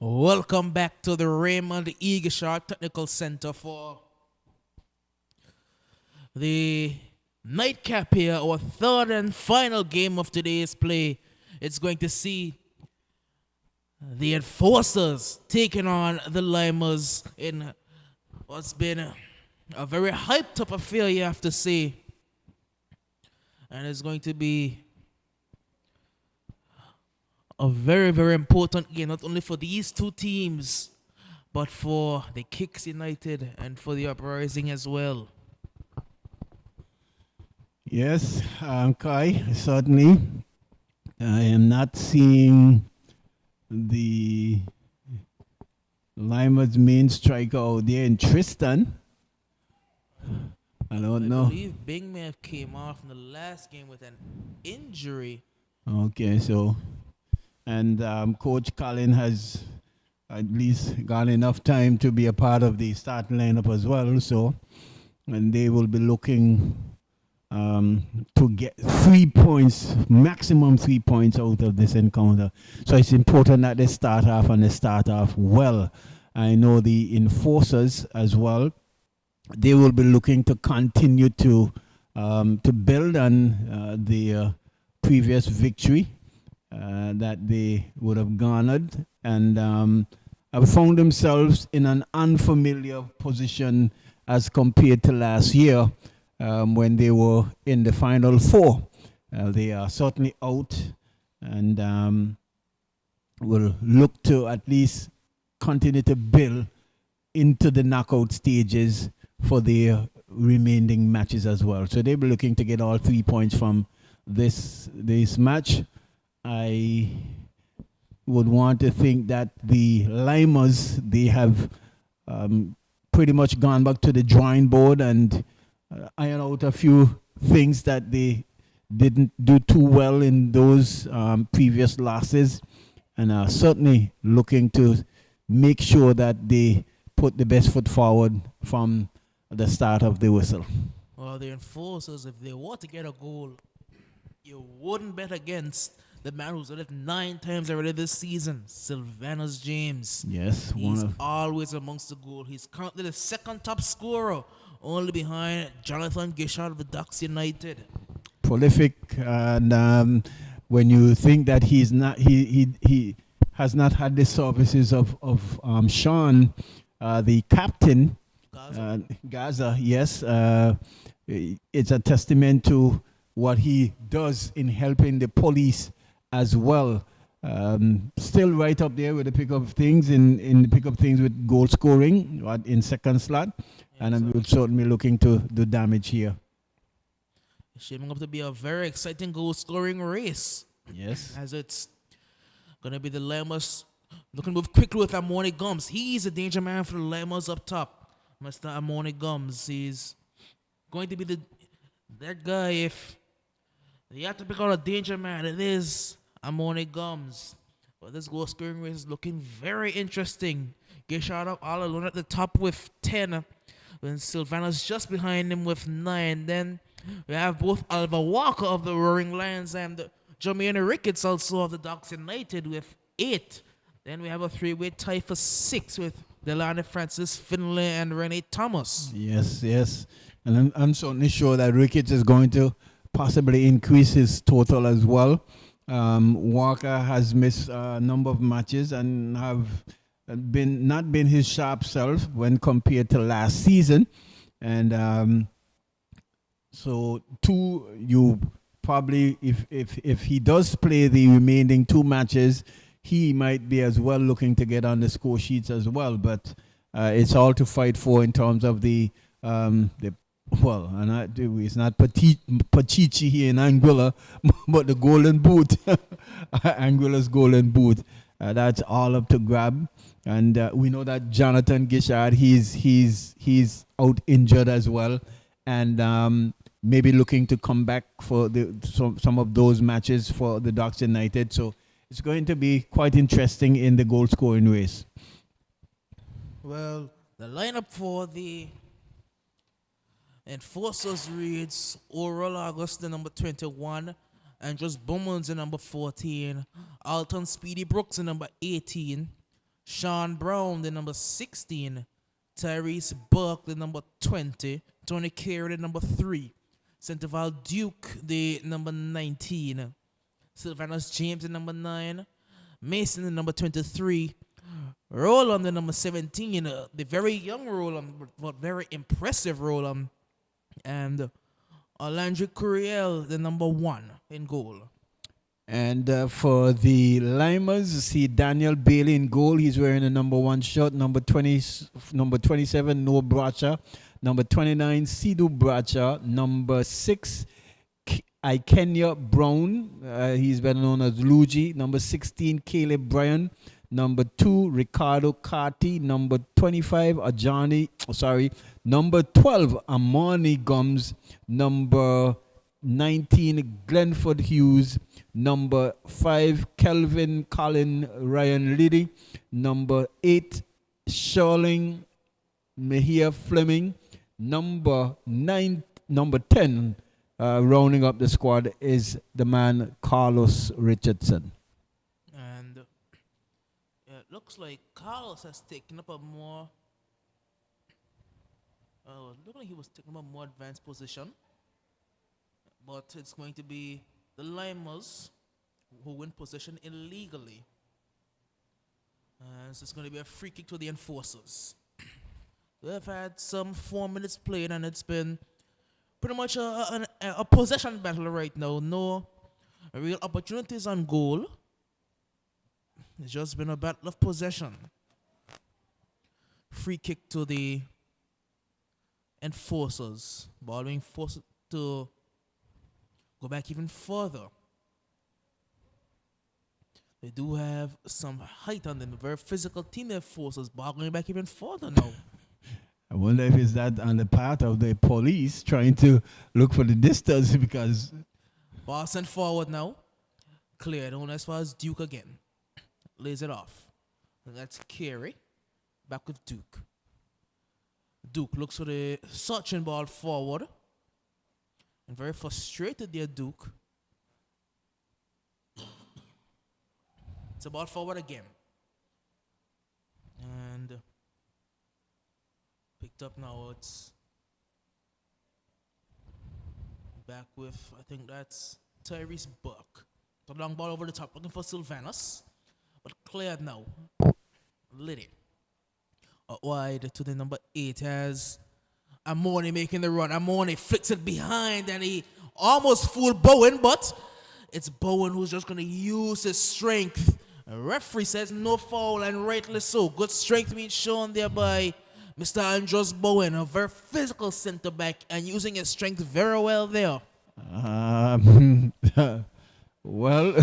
Welcome back to the Raymond Eagleshire Technical Center for the nightcap here, our third and final game of today's play. It's going to see the Enforcers taking on the Lymers in what's been a very hyped up affair, you have to say. And it's going to be a very, very important game, not only for these two teams, but for the Kicks United and for the Uprising as well. Yes, Kai, certainly. I am not seeing the Lymers main striker out there in Tristan. I don't know. I believe Bing may have came off in the last game with an injury. Okay, so, and Coach Colin has at least got enough time to be a part of the starting lineup as well. So, and they will be looking to get 3 points, maximum 3 points out of this encounter. So it's important that they start off and they start off well. I know the Enforcers as well. They will be looking to continue to build on the previous victory that they would have garnered, and have found themselves in an unfamiliar position as compared to last year. When they were in the Final Four. They are certainly out and will look to at least continue to build into the knockout stages for the remaining matches as well. So they'll be looking to get all 3 points from this match. I would want to think that the Lymers, they have pretty much gone back to the drawing board and iron out a few things that they didn't do too well in those previous losses, and are certainly looking to make sure that they put the best foot forward from the start of the whistle. Well, the Enforcers, if they were to get a goal, you wouldn't bet against the man who's done it 9 times already this season, Sylvanus James. Yes, he's always amongst the goal. He's currently the second top scorer, only behind Jonathan Gishard of the Ducks United. Prolific, and when you think that he has not had the services of Sean, the captain, Gaza, yes, it's a testament to what he does in helping the police as well. Still right up there with the pick up things in the pick up things with goal scoring in second slot. And I'm certainly looking to do damage here. It's shaping up to be a very exciting goal-scoring race. Yes. As it's going to be the Lymers looking to move quickly with Amoni Gums. He's a danger man for the Lymers up top. Mr. Amoni Gums. He's going to be that guy. If you have to pick out a danger man, it is Amoni Gums. But this goal-scoring race is looking very interesting. Get shot up all alone at the top with 10. When Sylvanus just behind him with 9. Then we have both Alva Walker of the Roaring Lions and Jermaine Ricketts also of the Ducks United with 8. Then we have a 3-way tie for 6 with Delane Francis Finlay and Renee Thomas. Yes, yes. And I'm certainly sure that Ricketts is going to possibly increase his total as well. Walker has missed a number of matches and have not been his sharp self when compared to last season, and so you probably if he does play the remaining 2 matches, he might be as well looking to get on the score sheets as well. But it's all to fight for in terms of it's not Pachichi here in Anguilla, but the golden boot, Anguilla's golden boot. That's all up to grab. And we know that Jonathan Gishard, he's out injured as well, and maybe looking to come back for some of those matches for the Ducks United. So it's going to be quite interesting in the goal scoring race. Well, the lineup for the Enforcers reads Oral August, the number 21, Andros Bowman's the number 14, Alton Speedy Brooks the number 18, Sean Brown, the number 16. Tyrese Buck, the number 20. Tony Carey, the number 3. Centerval Duke, the number 19. Sylvanus James, the number 9. Mason, the number 23. Roland, the number 17. The very young Roland, but very impressive Roland. And Orlando Curiel, the number 1 in goal. And for the Lymers, you see Daniel Bailey in goal. He's wearing the number 1 shirt. Number 27, Noah Bracha. Number 29, Sidhu Bracha. Number 6, Ikenya Brown. He's better known as Luigi. Number 16, Caleb Bryan. Number 2, Ricardo Carty. Number 25, Number 12, Amani Gums. Number 19, Glenford Hughes. Number 5, Kelvin Colin Ryan Liddy. Number 8, Sherling Mejia Fleming. Number 10, rounding up the squad, is the man Carlos Richardson. And it looks like Carlos has taken up a more. Looked like he was taking up a more advanced position. But it's going to be the Lymers who win possession illegally. So it's going to be a free kick to the enforcers. They've had some 4 minutes played, and it's been pretty much a possession battle right now. No real opportunities on goal. It's just been a battle of possession. Free kick to the enforcers. Ball being forced to go back even further. They do have some height on them. A very physical team, their forces. Ball going back even further now. I wonder if it's that on the part of the police trying to look for the distance, because Ball sent forward now. Cleared on as far as Duke again. Lays it off. And that's Carey. Back with Duke. Duke looks for the searching ball forward. And very frustrated there, Duke. It's a ball forward again. And picked up now. It's back with, I think that's Tyrese Buck. The long ball over the top, looking for Sylvanus. But cleared now. Liddy. Wide to the number 8 has Amoni making the run. Amoni flicks it behind and he almost fooled Bowen, but it's Bowen who's just going to use his strength. The referee says no foul, and rightly so. Good strength being shown there by Mr. Andros Bowen, a very physical center back, and using his strength very well there. Well,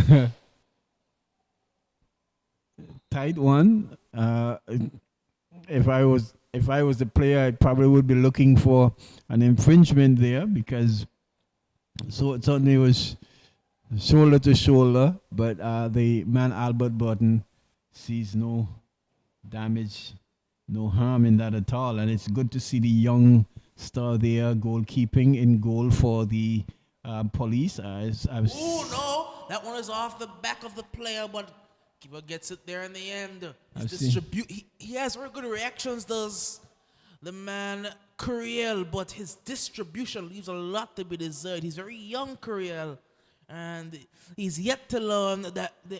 tight one. If I was the player, I probably would be looking for an infringement there, because so it certainly was shoulder to shoulder, but the man Albert Burton sees no damage, no harm in that at all, and it's good to see the young star there goalkeeping in goal for the police. Oh no, that one is off the back of the player, but keeper gets it there in the end. He has very good reactions, does the man Curiel, but his distribution leaves a lot to be desired. He's very young, Curiel, and he's yet to learn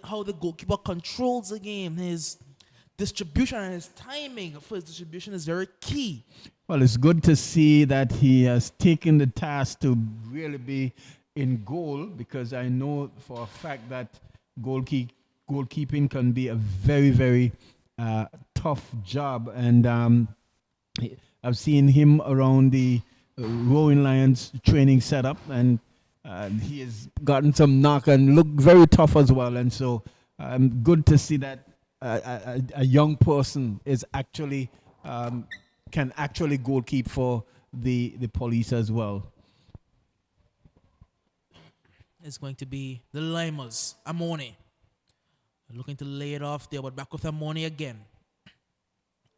how the goalkeeper controls the game. His distribution and his timing for his distribution is very key. Well, it's good to see that he has taken the task to really be in goal, because I know for a fact that goalkeeping can be a very, very tough job. And I've seen him around the Rowing Lions training setup, and he has gotten some knock and looked very tough as well. And so good to see that a young person is actually can actually goalkeep for the police as well. It's going to be the Lymers. Amoni looking to lay it off there, but back with Amoni again.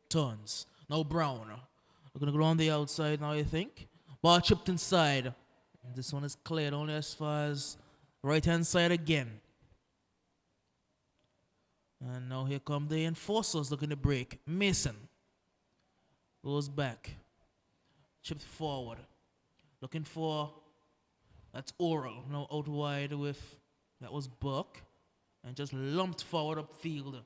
Turns. Now Brown. We're going to go on the outside now, I think. Ball chipped inside. This one is cleared only as far as right-hand side again. And now here come the enforcers looking to break. Mason goes back. Chipped forward. Looking for, that's Oral. Now out wide with, that was Buck. And just lumped forward upfield.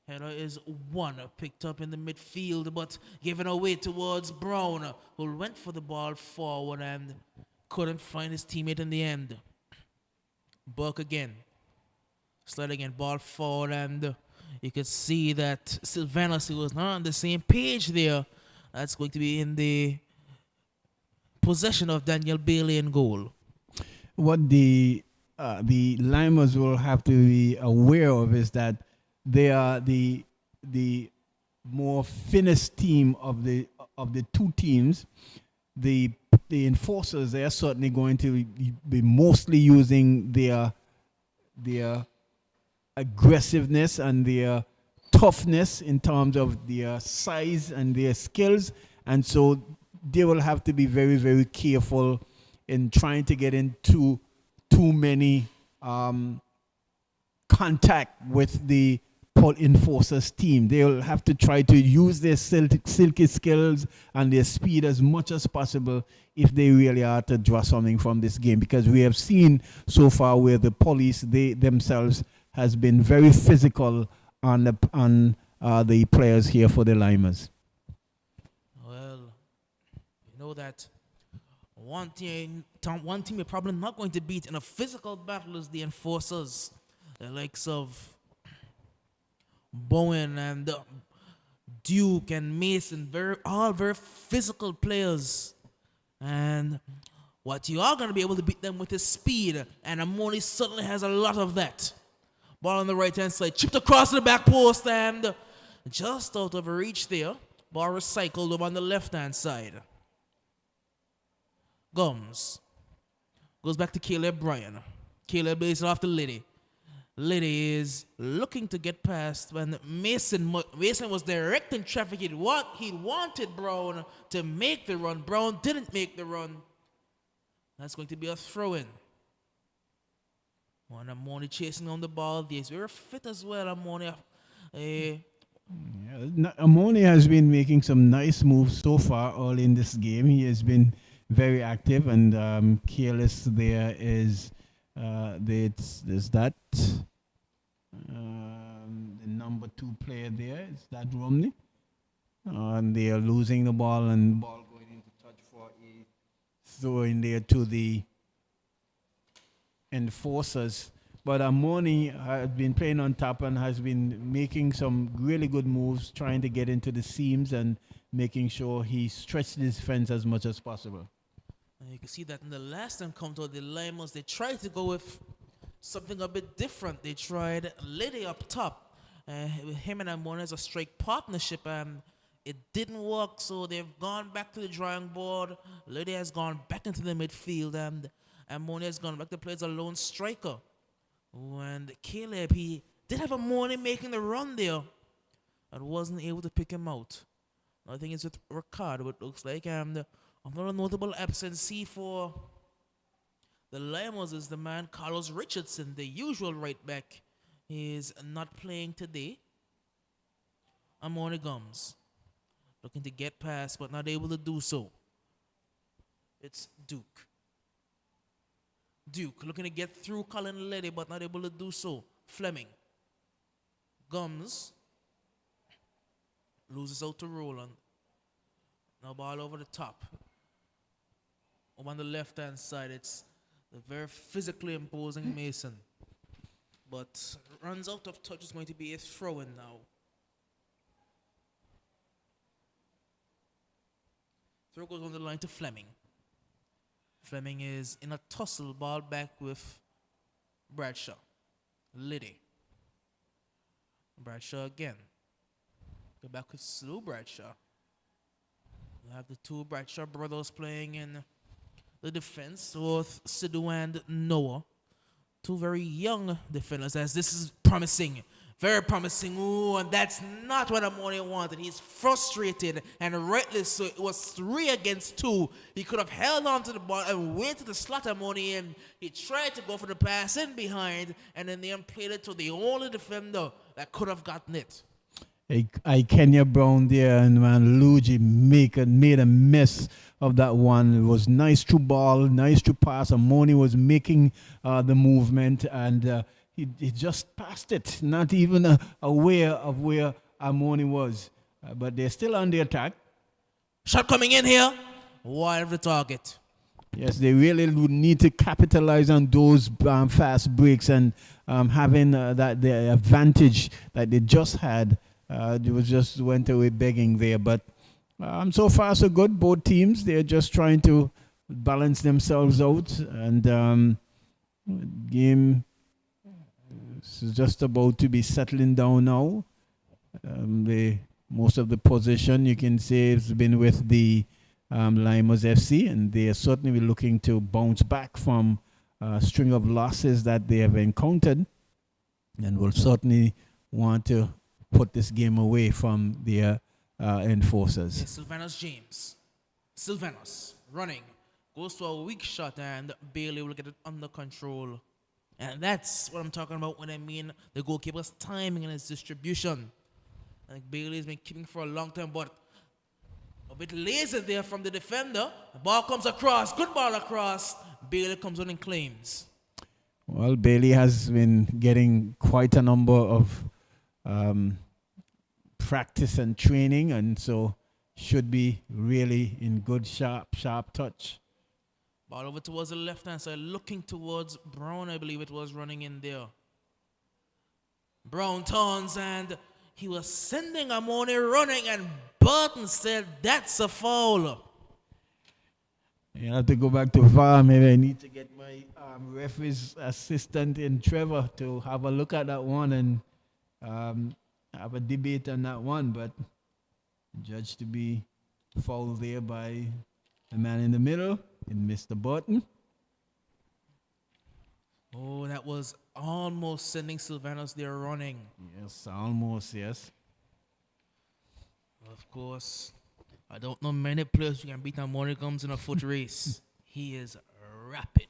Header is one, picked up in the midfield, but given away towards Brown, who went for the ball forward and couldn't find his teammate in the end. Buck again. Slide again, ball forward, and you can see that Sylvanas, who was not on the same page there, that's going to be in the possession of Daniel Bailey in goal. What the Lymers will have to be aware of is that they are the more finished team of the two teams. The enforcers, they are certainly going to be mostly using their aggressiveness and their toughness in terms of their size and their skills, and so they will have to be very, very careful in trying to get into too many contact with the enforcers team. They'll have to try to use their silky skills and their speed as much as possible if they really are to draw something from this game, because we have seen so far where the police, they themselves, has been very physical on the players here for the Lymers. Well, you know that one team you're probably not going to beat in a physical battle is the enforcers. The likes of Bowen and Duke and Mason, all very physical players. And what you are going to be able to beat them with is speed, and Amoni certainly has a lot of that. Ball on the right-hand side, chipped across the back post, and just out of reach there. Ball recycled over on the left-hand side. Gums goes back to Caleb Bryan. Caleb is off to Liddy. Liddy is looking to get past when Mason was directing traffic. He wanted Brown to make the run. Brown didn't make the run. That's going to be a throw-in. Amoni chasing on the ball. He's very fit as well, Amoni. Amoni has been making some nice moves so far early in this game. He has been very active, and careless there is that the number 2 player there is that Romney, and they are losing the ball, and the ball going into touch for a throw in there to the enforcers. But Amoni has been playing on top and has been making some really good moves, trying to get into the seams and making sure he stretched his defense as much as possible. And you can see that in the last encounter, the Lymers, they tried to go with something a bit different. They tried Liddy up top. Him and Amoni as a strike partnership, and it didn't work, so they've gone back to the drawing board. Liddy has gone back into the midfield, and Amoni has gone back to play as a lone striker. And Caleb, he did have Amoni making the run there, but wasn't able to pick him out. I think it's with Ricardo, it looks like. And another notable absentee for the Lymers is the man Carlos Richardson, the usual right back. He is not playing today. Amoni Gums looking to get past, but not able to do so. It's Duke. Duke looking to get through Colin Liddy, but not able to do so. Fleming. Gums loses out to Roland. Now ball over the top. Over on the left-hand side, it's the very physically imposing Mason. But runs out of touch, is going to be a throw-in now. Throw goes on the line to Fleming. Fleming is in a tussle, ball back with Bradshaw. Liddy. Bradshaw again. Go back with Slew Bradshaw. We have the two Bradshaw brothers playing in the defense, both Sidhu and Noah. Two very young defenders, as this is promising. Very promising. Ooh, and that's not what Amoni wanted. He's frustrated, and rightly so. It was 3 against 2. He could have held on to the ball and waited to slot Amoni in. He tried to go for the pass in behind, and then they played it to the only defender that could have gotten it. Kenya Brown there, and man, Luigi made a mess of that one. It was nice to ball, nice to pass. Amoni was making the movement, and he just passed it, not even aware of where Amoni was. But they're still on the attack. Shot coming in here. Wide of the target. Yes, they really would need to capitalize on those fast breaks and having that the advantage that they just had. They was just went away begging there. But so far so good. Both teams, they're just trying to balance themselves out. And game is just about to be settling down now. Most of the possession, you can say, has been with the Lymers FC, and they are certainly looking to bounce back from a string of losses that they have encountered, and will certainly want to put this game away from their enforcers. Yes, Sylvanus James. Sylvanus running. Goes to a weak shot, and Bailey will get it under control. And that's what I'm talking about when I mean the goalkeeper's timing and his distribution. I think Bailey's been keeping for a long time, but a bit lazy there from the defender. The ball comes across. Good ball across. Bailey comes on and claims. Well, Bailey has been getting quite a number of practice and training, and so should be really in good, sharp touch. Ball over towards the left-hand side, looking towards Brown, I believe it was, running in there. Brown turns, and he was sending Amoni running, and Burton said, that's a foul. You have to go back to VAR. Maybe I need to get my referee's assistant in Trevor to have a look at that one and have a debate on that one. But judged to be fouled there by the man in the middle, in Mr. Burton. Oh, that was almost sending Sylvanus there running. Yes, almost, yes. Of course, I don't know many players who can beat Amoni Gums in a foot race. He is rapid.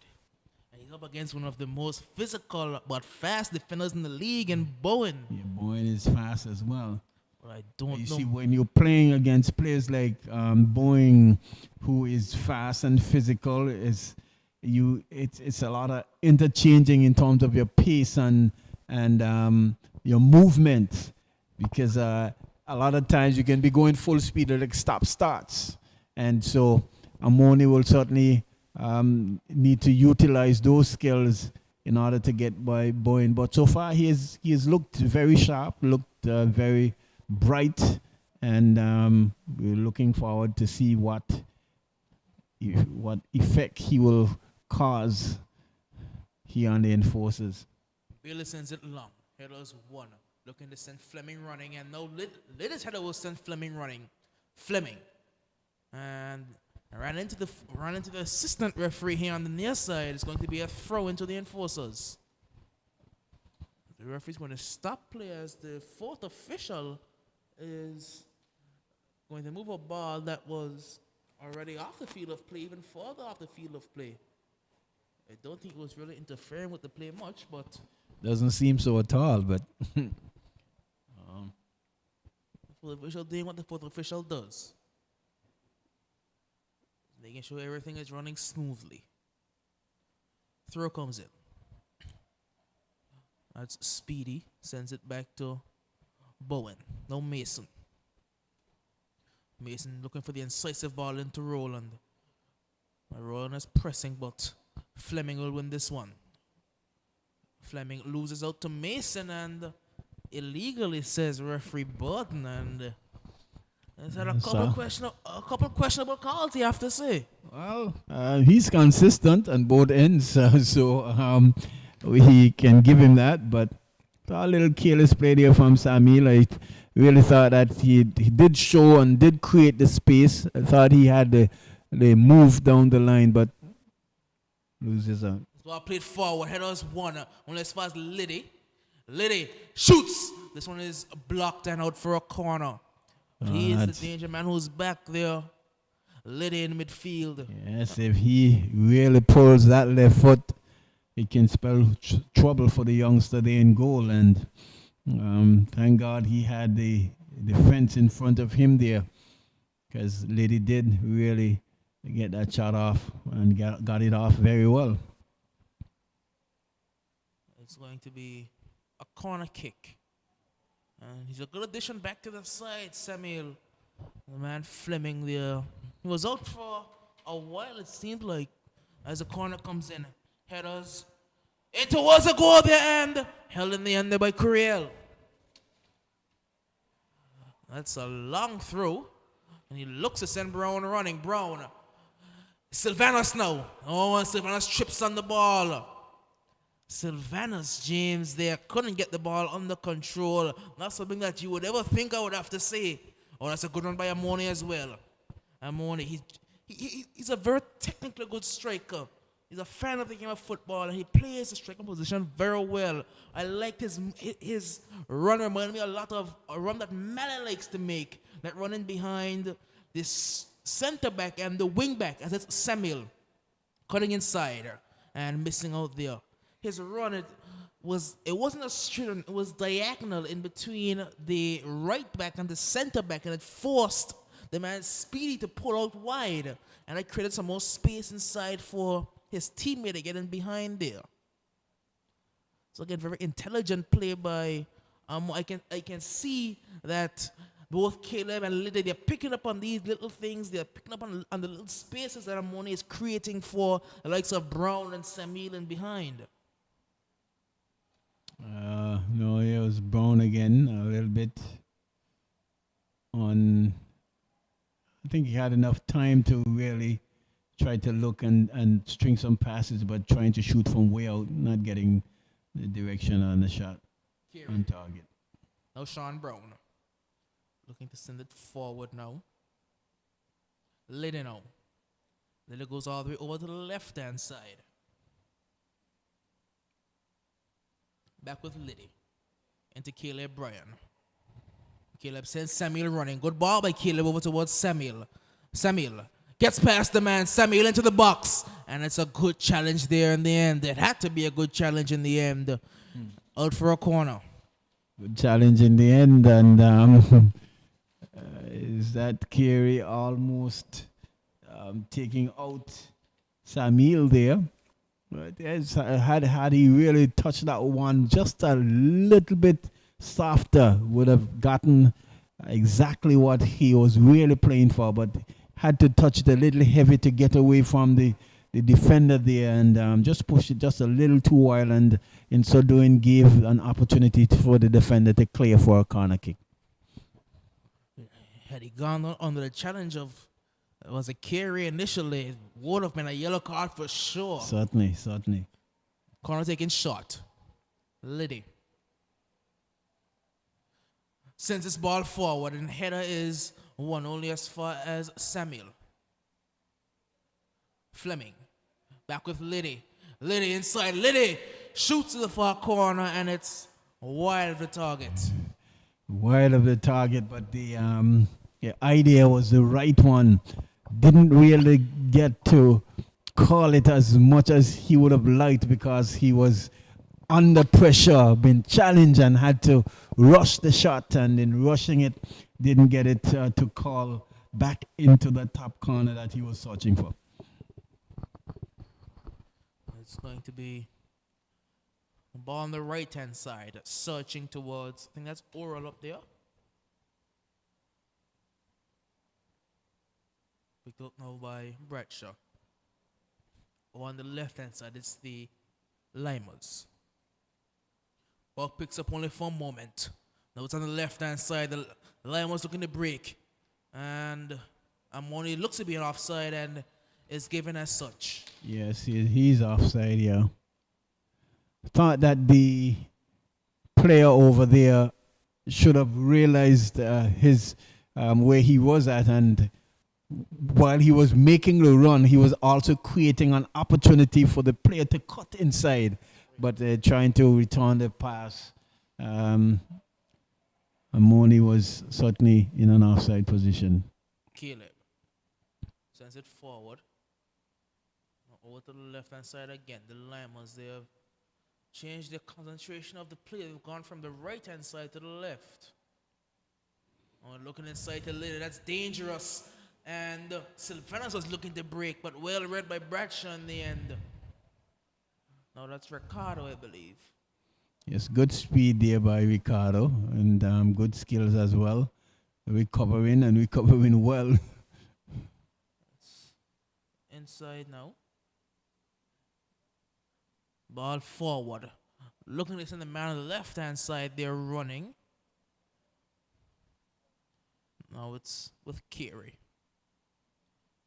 And he's up against one of the most physical but fast defenders in the league in Bowen. Yeah, Bowen is fast as well. But I don't You know. see, when you're playing against players like Bowen, who is fast and physical, it's a lot of interchanging in terms of your pace and your movement, because a lot of times you can be going full speed like stop starts, and so Amoni will certainly need to utilize those skills in order to get by Bowen. But so far he has looked very sharp, looked very bright, and we're looking forward to see what effect he will cause here on the enforcers. Bailey sends it long. Headers 1. Looking to send Fleming running. And now latest header will send Fleming running. Fleming. And ran into the assistant referee here on the near side. It's going to be a throw into the enforcers. The referee's going to stop play as the fourth official is going to move a ball that was already off the field of play, even further off the field of play. I don't think it was really interfering with the play much, but Doesn't seem so at all, but the fourth official doing what the fourth official does. Making sure everything is running smoothly. Throw comes in. That's Speedy. Sends it back to Bowen. No Mason. Mason looking for the incisive ball into Roland. Roland is pressing, but Fleming will win this one. Fleming loses out to Mason and illegally, says referee Burton, and there's had a couple questionable calls, you have to say. well, he's consistent on both ends, so we can give him that. But a little careless play there from Samuel. I really thought that he did show and did create the space. I thought he had the move down the line, but loses out. Ball played forward. Headers 1. Only as far as Liddy. Liddy shoots. This one is blocked and out for a corner. Oh, He is the that's- danger man who's back there. Lit in midfield. Yes, if he really pulls that left foot, it can spell trouble for the youngster there in goal. And thank God he had the defense in front of him there, because Lady did really get that shot off and got it off very well. It's going to be a corner kick. And he's a good addition back to the side, Samuel. The man Fleming there. He was out for a while, it seemed like, as the corner comes in. Headers. It was a goal there and held in the end there by Curiel. That's a long throw. And he looks to send Brown running. Brown. Sylvanus now. Oh, and Sylvanus trips on the ball. Sylvanus James there couldn't get the ball under control. Not something that you would ever think I would have to say. Oh, that's a good one by Amoni as well. Amoni, he's a very technically good striker. He's a fan of the game of football, and he plays the striker position very well. I liked his run. Reminded me a lot of a run that Mallon likes to make. That running behind this center back and the wing back, as it's Samuel, cutting inside and missing out there. His run, it wasn't a straight run, it was diagonal in between the right back and the center back, and it forced the man Speedy to pull out wide, and it created some more space inside for his teammate to get in behind there. So again, very intelligent play by I can see that both Caleb and Lydia, they're picking up on these little things. They're picking up on the little spaces that Amoni is creating for the likes of Brown and Samuel in behind. No, it was Brown again, a little bit on. I think he had enough time to really try to look and string some passes, but trying to shoot from way out, not getting the direction on the shot on target. Now Sean Brown looking to send it forward now. Liddy now. Liddy goes all the way over to the left-hand side. Back with Liddy. Into Caleb Bryan. Caleb sends Samuel running. Good ball by Caleb over towards Samuel. Samuel gets past the man. Samuel into the box. And it's a good challenge there in the end. It had to be a good challenge in the end. Out for a corner. Good challenge in the end. And is that Kerry almost taking out Samuel there? But yes, had he really touched that one just a little bit softer, would have gotten exactly what he was really playing for, but had to touch it a little heavy to get away from the defender there, and just pushed it just a little too wild, and in so doing gave an opportunity for the defender to clear for a corner kick. Had he gone under the challenge of was a carry initially, it would have been a yellow card for sure. Certainly. Corner taking shot. Liddy sends this ball forward, and header is one only as far as Samuel. Fleming back with Liddy. Liddy inside. Liddy shoots to the far corner, and it's wide of the target. Wide of the target, but the idea was the right one. Didn't really get to call it as much as he would have liked, because he was under pressure, been challenged, and had to rush the shot, and in rushing it, didn't get it to call back into the top corner that he was searching for. It's going to be a ball on the right-hand side, searching towards, I think that's Oral up there. Picked up now by Bradshaw. On the left-hand side, it's the Lymers. Ball picks up only for a moment. Now it's on the left-hand side. The Lymers looking to break. And Amoni looks to be an offside and is given as such. Yes, he's offside, yeah. Thought that the player over there should have realized his where he was at, and while he was making the run, he was also creating an opportunity for the player to cut inside, but trying to return the pass Amoni was certainly in an offside position. Caleb sends it forward. Over to the left hand side again. The Lymers, they have changed the concentration of the play. They've gone from the right hand side to the left. Oh, looking inside a little, that's dangerous. And Sylvanus was looking to break, but well read by Bradshaw in the end. Now that's Ricardo, I believe. Yes, good speed there by Ricardo, and good skills as well. Recovering well. It's inside now. Ball forward. Looking to send the man on the left hand side, they're running. Now it's with Carey.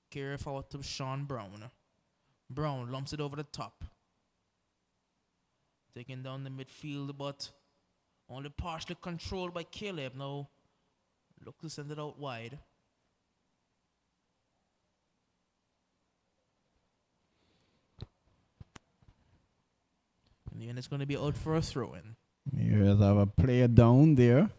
Carey forward to Sean Brown. Brown lumps it over the top. Taking down the midfield, but only partially controlled by Caleb. Now look to send it out wide. In the end, it's going to be out for a throw-in. Here's our player down there.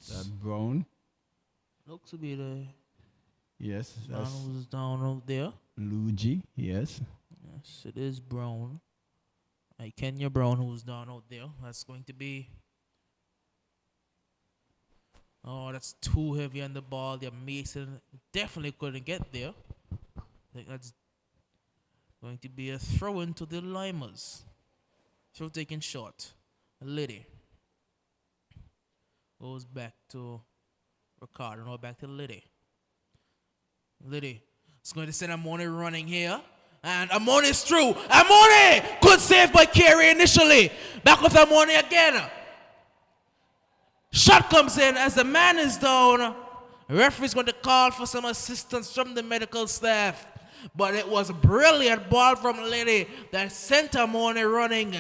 That Brown. Looks to be the Yes, man that's who's down out there. Luigi. Yes. Yes, it is Brown. Kenya Brown who's down out there. That's going to be... Oh, that's too heavy on the ball. The Mason definitely couldn't get there. I think that's going to be a throw into the Lymers. Throw taken short. Liddy goes back to Ricardo. No, back to Liddy. Liddy is going to send Amoni running here. And Amoni is through. Amoni! Good save by Carey initially. Back with Amoni again. Shot comes in as the man is down. The referee's going to call for some assistance from the medical staff. But it was a brilliant ball from Liddy that sent Amoni running.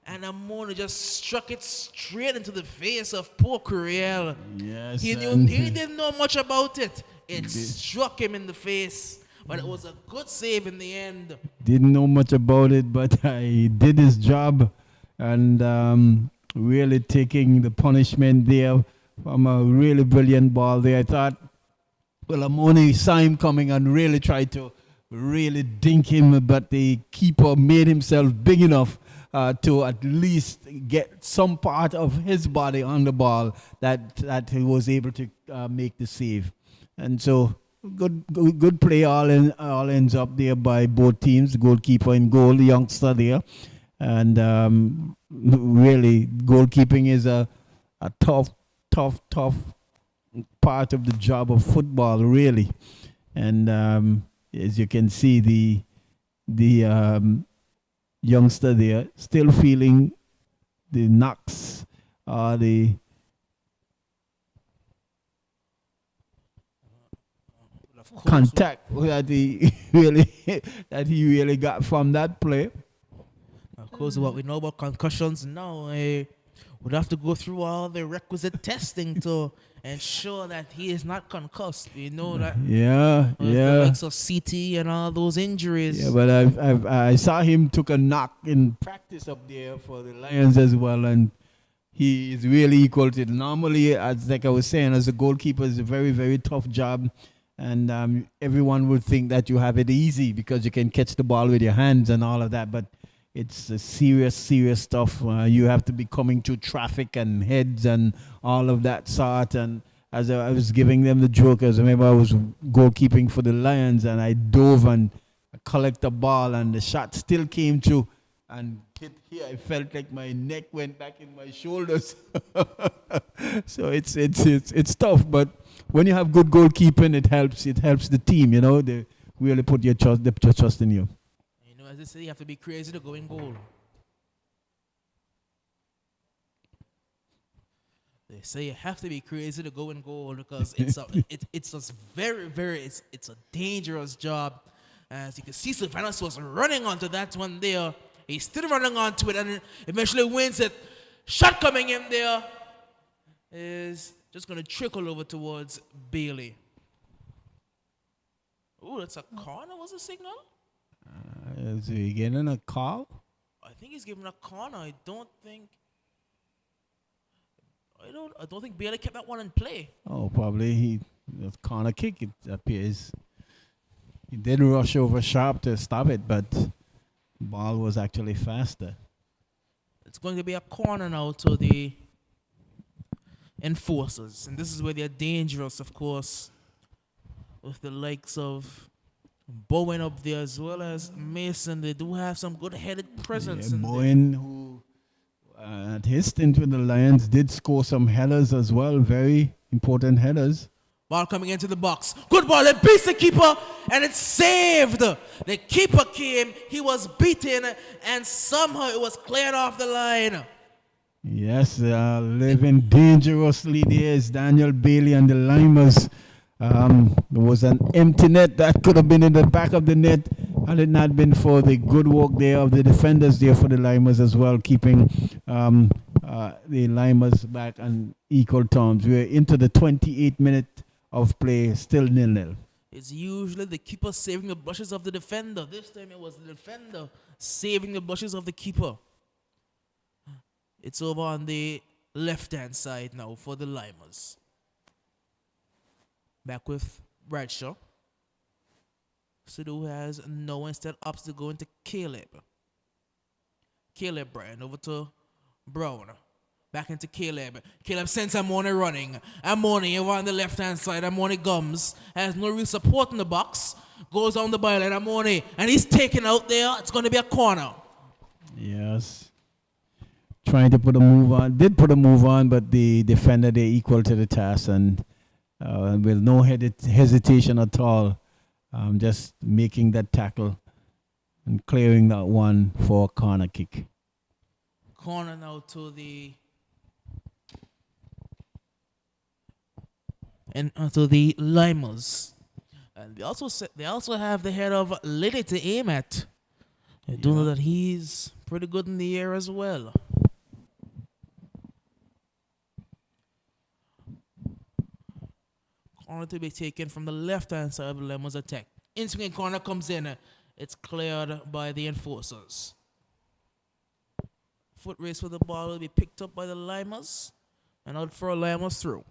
And Amoni just struck it straight into the face of poor Curiel. Yes. He didn't know much about it. It struck him in the face. But it was a good save in the end. Didn't know much about it, but he did his job. And really taking the punishment there from a really brilliant ball there. I thought, well, Amoni saw him coming and really tried to really dink him, but the keeper made himself big enough to at least get some part of his body on the ball that he was able to make the save. And so good play all ends up there by both teams, goalkeeper and goal, the youngster there. And really, goalkeeping is a tough part of the job of football, really. And as you can see, the youngster there still feeling the knocks, the contact that he really got from that play. Of course, what we know about concussions now, we'd have to go through all the requisite testing to ensure that he is not concussed. You know that. The likes of CT and all those injuries. Yeah, but I saw him took a knock in practice up there for the Lions as well, and he is really equal to it. Normally, as like I was saying, as a goalkeeper, it's a very, very tough job. And everyone would think that you have it easy because you can catch the ball with your hands and all of that. But it's a serious stuff. You have to be coming to traffic and heads and all of that sort. And as I was giving them the joke, I remember I was goalkeeping for the Lions and I dove and collect the ball and the shot still came through and hit here. I felt like my neck went back in my shoulders. So it's tough, but when you have good goalkeeping, it helps the team, you know. They really put their trust in you. You know, as they say, you have to be crazy to go in goal. They say you have to be crazy to go in goal because it's a dangerous job. As you can see, Sylvanus was running onto that one there. He's still running onto it and eventually wins it. Shot coming in there is just going to trickle over towards Bailey. Oh, that's a corner, was the signal? Is he getting a call? I think he's giving a corner. I don't think Bailey kept that one in play. Oh, probably he was corner kick. It appears he did rush over sharp to stop it, but ball was actually faster. It's going to be a corner now to the enforcers, and this is where they're dangerous, of course, with the likes of Bowen up there as well as Mason. They do have some good-headed presence. Yeah, in there. Bowen, who at his stint with the Lions, did score some headers as well, very important headers. Ball coming into the box. Good ball. It beats the keeper, and it's saved. The keeper came. He was beaten, and somehow it was cleared off the line. Yes, living dangerously there is Daniel Bailey and the Lymers. There was an empty net that could have been in the back of the net had it not been for the good work there of the defenders there for the Lymers as well, keeping the Lymers back on equal terms. We're into the 28th minute of play, still 0-0. It's usually the keeper saving the brushes of the defender. This time it was the defender saving the brushes of the keeper. It's over on the left-hand side now for the Lymers. Back with Bradshaw. Sidhu has no instead opts to go into Caleb. Caleb Bryan over to Brown. Back into Caleb. Caleb sends Amoni running. Amoni over on the left-hand side. Amoni Gums has no real support in the box. Goes down the byline. Amoni. And he's taken out there. It's going to be a corner. Yes. Trying to put a move on. Did put a move on, but the defender, they equal to the task. And with no hesitation at all, just making that tackle and clearing that one for a corner kick. Corner now to the Lymers, and they also have the head of Liddy to aim at. I do know that he's pretty good in the air as well. Corner to be taken from the left-hand side of the Lymers attack. Inswinging corner comes in. It's cleared by the enforcers. Foot race for the ball will be picked up by the Lymers and out for a Lymers through.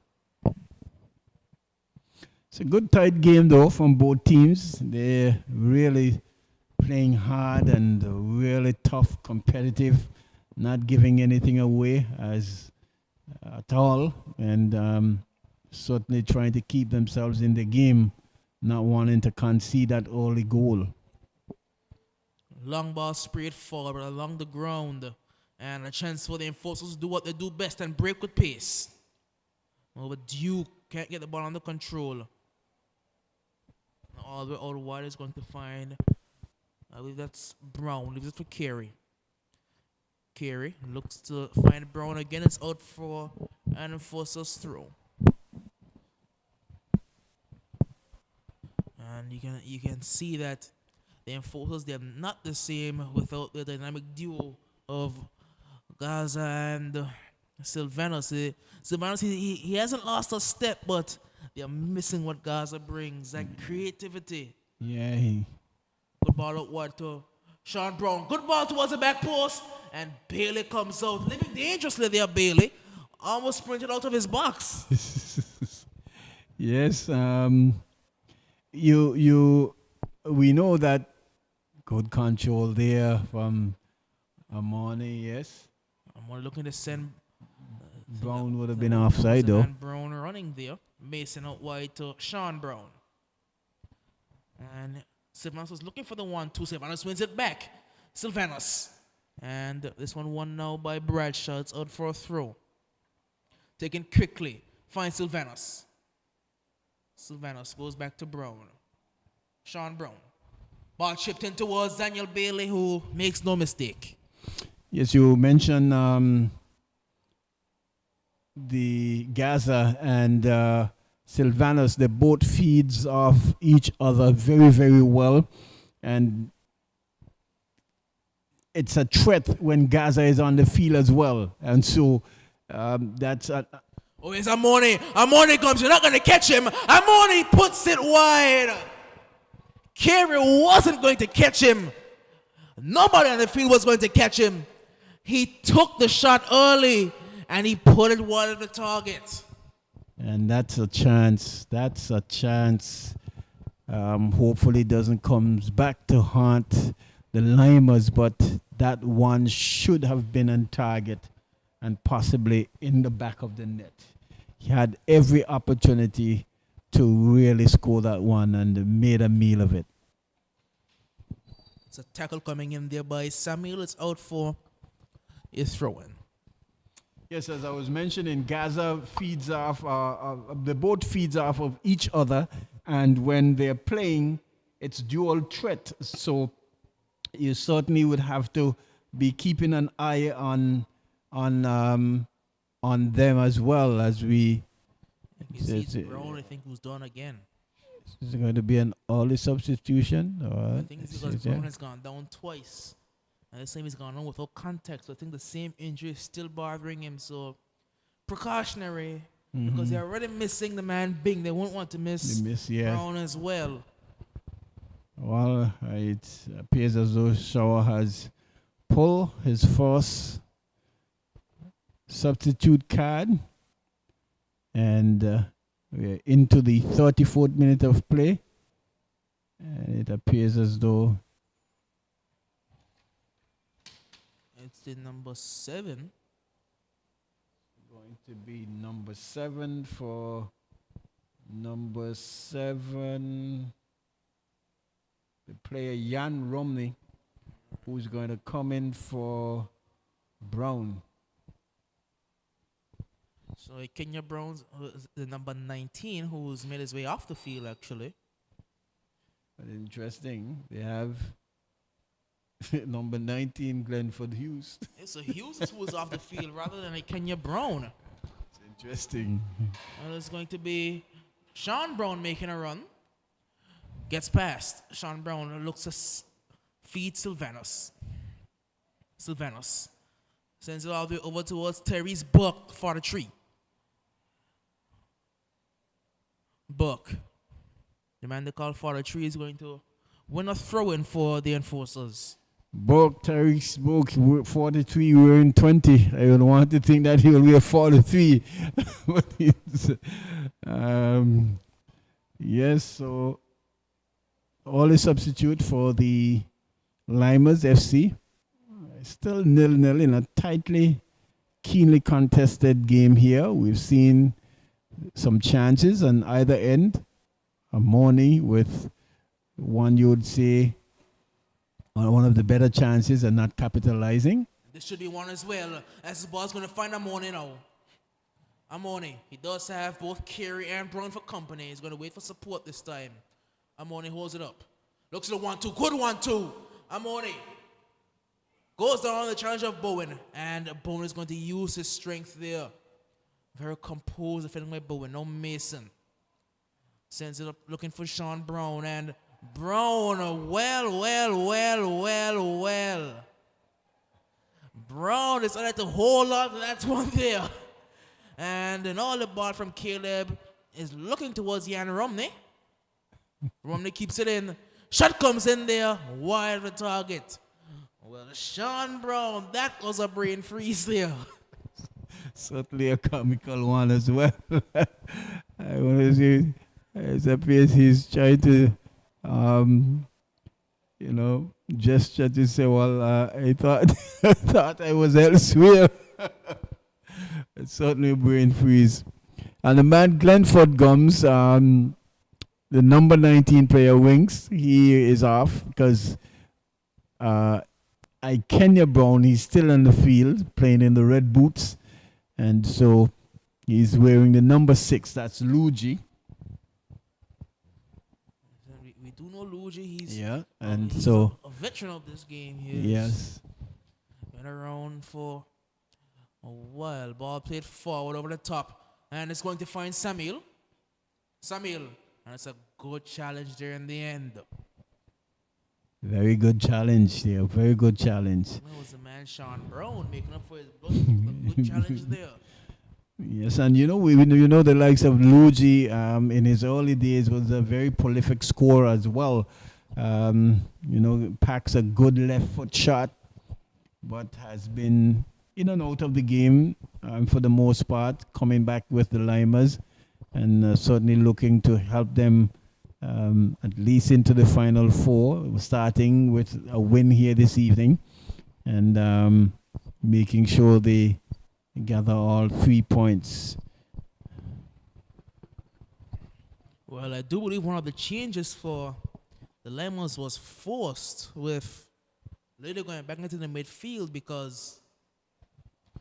It's a good tight game though from both teams. They're really playing hard and really tough, competitive, not giving anything away at all, and certainly trying to keep themselves in the game, not wanting to concede that early goal. Long ball sprayed forward along the ground, and a chance for the enforcers to do what they do best and break with pace. Oh, but Duke can't get the ball under control. All the way out wide is going to find, I believe that's Brown. Leaves it for Carey. Carey looks to find Brown again. It's out for an enforcer's throw. And you can see that the enforcers, they're not the same without the dynamic duo of Gaza and Sylvanus. Sylvanus, he hasn't lost a step, but they're missing what Gaza brings, that creativity. Yeah. Good ball out wide to Sean Brown. Good ball towards the back post, and Bailey comes out. Living dangerously there, Bailey. Almost sprinted out of his box. Yes. We know that good control there from Amani, yes. I'm looking to send Brown would have been offside though. Brown running there. Mason out wide to Sean Brown. And Sylvanus was looking for the 1-2. Sylvanus wins it back. Sylvanus. And this one won now by Bradshaw. It's out for a throw. Taken quickly. Finds Sylvanus. Sylvanus goes back to Brown. Sean Brown. Ball chipped in towards Daniel Bailey, who makes no mistake. Yes, you mentioned the Gaza and Sylvanus. They both feeds off each other very, very well. And it's a threat when Gaza is on the field as well. And so that's... Oh, it's Amoni. Amoni comes. You're not going to catch him. Amoni puts it wide. Carey wasn't going to catch him. Nobody on the field was going to catch him. He took the shot early and he put it wide of the target. And that's a chance. That's a chance. Hopefully, it doesn't come back to haunt the Lymers, but that one should have been on target and possibly in the back of the net. He had every opportunity to really score that one and made a meal of it. It's a tackle coming in there by Samuel. It's out for a throw-in. Yes, as I was mentioning, Gaza feeds off, the both feeds off of each other, and when they're playing, it's dual threat. So you certainly would have to be keeping an eye on them as well as we. It's Brown, I think, who's done again. Is it going to be an early substitution? Or I think it's because Brown has gone down twice. And the same he's gone on without contact. So I think the same injury is still bothering him. So precautionary. Because they're already missing the man Bing. They won't want to miss Brown as well. Well, it appears as though Shaw has pulled his first substitute card. And we're into the 34th minute of play. And it appears as though it's the number 7. Going to be number 7 for number 7. The player Jan Romney, who's going to come in for Brown. So Kenya Brown's the number 19, who's made his way off the field actually. But interesting, they have number 19, Glenford Hughes. So Hughes is who's off the field rather than a Kenya Brown. It's interesting. And it's going to be Sean Brown making a run. Gets past. Sean Brown looks to feed Sylvanus. Sends it all the way over towards Terry's Buck for the tree. Buck, the man they call for the tree, is going to win a throw-in for the enforcers. Buck, Tariq's Buck, 43, wearing 20. I would want to think that he will wear 43. But yes, so all the substitute for the Lymers FC. Still 0-0 in a tightly, keenly contested game here. We've seen some chances on either end. Amoni with one you would say one of the better chances and not capitalizing. This should be one as well, as the ball's going to find Amoni now. Amoni, he does have both Carey and Brown for company. He's going to wait for support this time. Amoni holds it up. Looks at the 1-2. Good 1-2. Amoni goes down on the challenge of Bowen, and Bowen is going to use his strength there. Very composed, defending by Bowen. No Mason. Sends it up looking for Sean Brown, and Brown, well. Brown decided to hold on to that one there. And then all the ball from Caleb is looking towards Jan Romney. Romney keeps it in. Shot comes in there, wide of the target. Well, Sean Brown, that was a brain freeze there. Certainly a comical one as well. I want to say, it appears he's trying to, gesture to say, well, I thought I was elsewhere. It's certainly a brain freeze. And the man Glenford Gums, the number 19 player Winks, he is off because Kenya Brown, he's still on the field playing in the red boots. And so he's wearing the number 6, that's Luigi. We do know Luigi, he's a veteran of this game. Yes. Been around for a while. Ball played forward over the top. And it's going to find Samuel. And it's a good challenge there in the end. Very good challenge there. Very good challenge. That was the man Sean Brown making up for his blood. A good challenge there. Yes, and we know the likes of Luigi in his early days was a very prolific scorer as well. Packs a good left foot shot, but has been in and out of the game for the most part, coming back with the Lymers and certainly looking to help them at least into the final four, starting with a win here this evening and making sure they gather all 3 points. Well, I do believe one of the changes for the Lymers was forced with later going back into the midfield because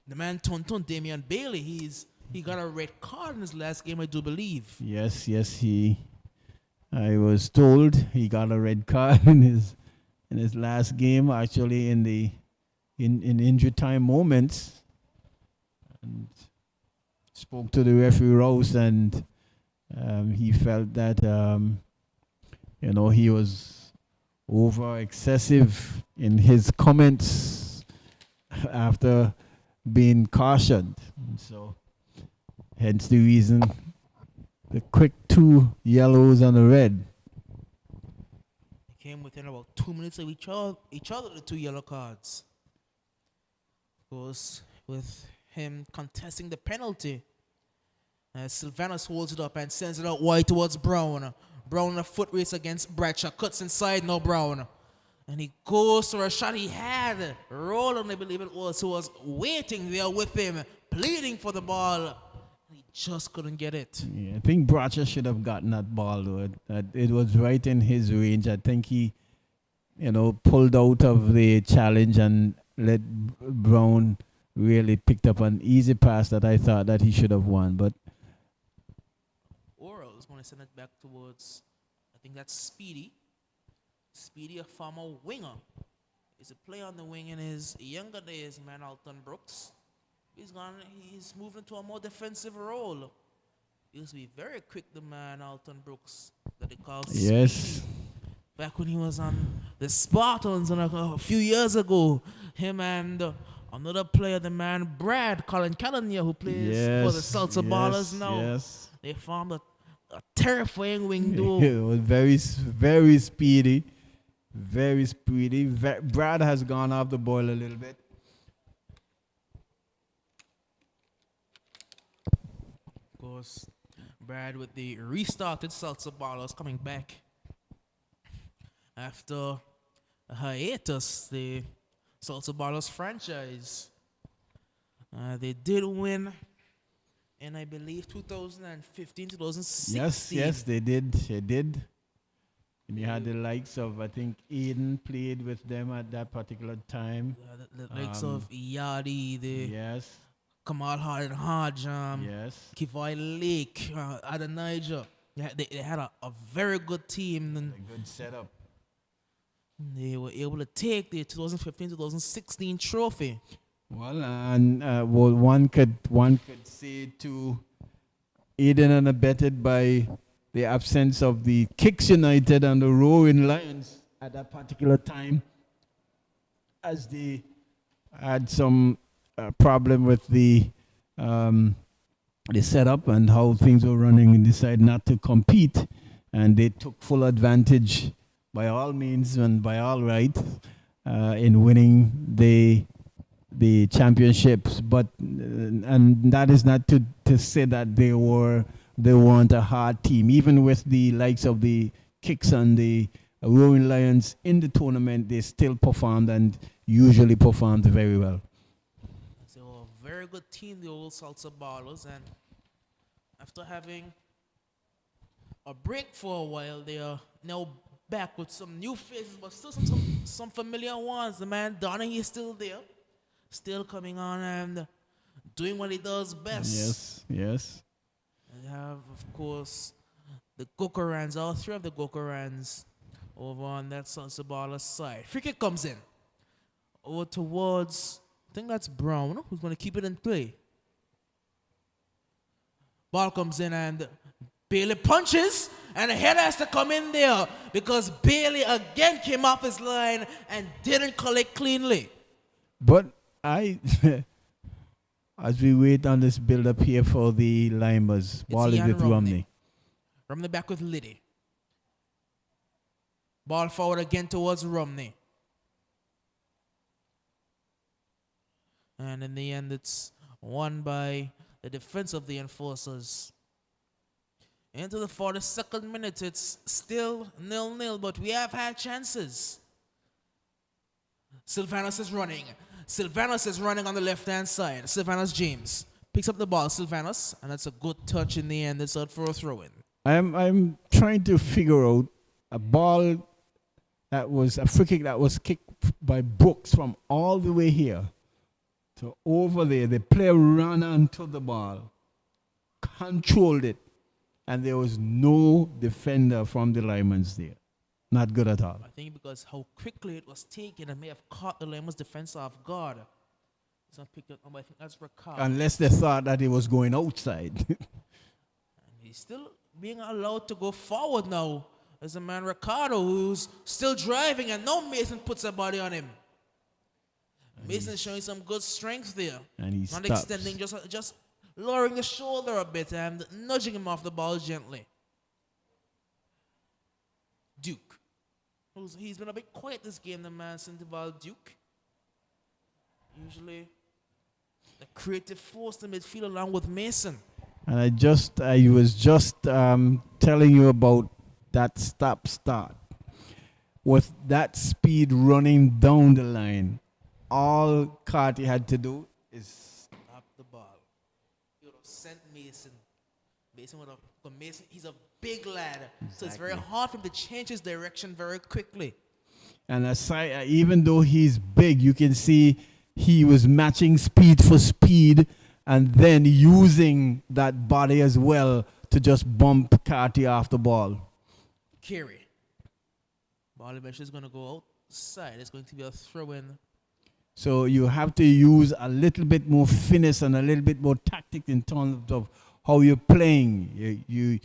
the man Tonton Damian Bailey, he got a red card in his last game, I do believe. Yes, I was told he got a red card in his last game, actually in injury time moments, and spoke to the referee Rouse, and he felt that he was over excessive in his comments after being cautioned. So hence the reason the quick 2 yellows and a red. They came within about 2 minutes of each other, the 2 yellow cards. Of course, with him contesting the penalty, Sylvanus holds it up and sends it out wide towards Brown. Brown in a foot race against Bradshaw. Cuts inside, no Brown. And he goes for a shot he had. Roland, I believe it was, who was waiting there with him, pleading for the ball. He just couldn't get it. Yeah, I think Bradshaw should have gotten that ball, though. It was right in his range. I think he, pulled out of the challenge and let Brown really picked up an easy pass that I thought that he should have won. But Oral is going to send it back towards, I think that's Speedy. Speedy, a former winger. He's a player on the wing in his younger days, man, Alton Brooks. He's moved into a more defensive role. He used to be very quick, the man, Alton Brooks, that they call yes. Speedy. Back when he was on the Spartans a few years ago, him and another player, the man Colin Callanier, who plays for the Salsa Ballers now. Yes. They formed a terrifying wing duo. It was very, very speedy. Very speedy. Brad has gone off the boil a little bit. Of course, Brad with the restarted Salsa Ballers coming back after a hiatus, the Salsa Ballers franchise. They did win in, I believe, 2015, 2016. Yes, they did. They did. And you had the likes of, I think, Aiden played with them at that particular time. The likes of Yadi, the Yes. Kamal Harden Hodge, Yes. Kivai Lake, Adonijah. They had a very good team. And A good setup. they were able to take the 2015-2016 trophy. Well, and one could say to aided and abetted by the absence of the Kicks United and the Roaring Lions at that particular time, as they had some problem with the setup and how things were running, and decided not to compete, and they took full advantage by all means and by all right in winning the championships. But and that is not to say that they weren't a hard team. Even with the likes of the Kicks and the Roaring Lions in the tournament, they still performed and usually performed very well. So a very good team, the old Salsa Ballers, and after having a break for a while, they are now back with some new faces, but still some familiar ones. The man Donaghy is still there, still coming on and doing what he does best. Yes. And you have, of course, the Gokorans, all three of the Gokorans over on that Salsa Baller side. Free kick comes in. Over towards, I think that's Brown, who's going to keep it in play. Ball comes in and Bailey punches, and the header has to come in there because Bailey again came off his line and didn't collect cleanly. But as we wait on this build-up here for the Lymers, ball is with Romney. Romney back with Liddy. Ball forward again towards Romney. And in the end, it's won by the defense of the Enforcers. Into the 42nd minute, it's still 0-0, but we have had chances. Sylvanus is running. Sylvanus is running on the left-hand side. Sylvanus James picks up the ball. Sylvanus, and that's a good touch in the end. It's out for a throw-in. I'm trying to figure out a ball that was a free kick that was kicked by Brooks from all the way here to over there. The player ran onto the ball, controlled it, and there was no defender from the Lymers there. Not good at all. I think because how quickly it was taken, it may have caught the Lymers defense off guard. It's not picked up, but I think that's Ricard. Unless they thought that it was going outside. And he's still being allowed to go forward now. There's a man, Ricardo, who's still driving, and now Mason puts a body on him. Mason's showing some good strength there. And he not stops. extending, just lowering the shoulder a bit and nudging him off the ball gently. Duke. He's been a bit quiet this game, the man, Sandoval Duke. Usually the creative force in midfield along with Mason. And I was just telling you about that stop-start. With that speed running down the line, all Carty had to do is Stop the ball. He would have sent Mason. Mason, he's a big lad. Exactly. So it's very hard for him to change his direction very quickly. And aside, even though he's big, you can see he was matching speed for speed and then using that body as well to just bump Carty off the ball. Carey. Ball eventually is going to go outside. It's going to be a throw-in. So you have to use a little bit more finesse and a little bit more tactic in terms of how you're playing. You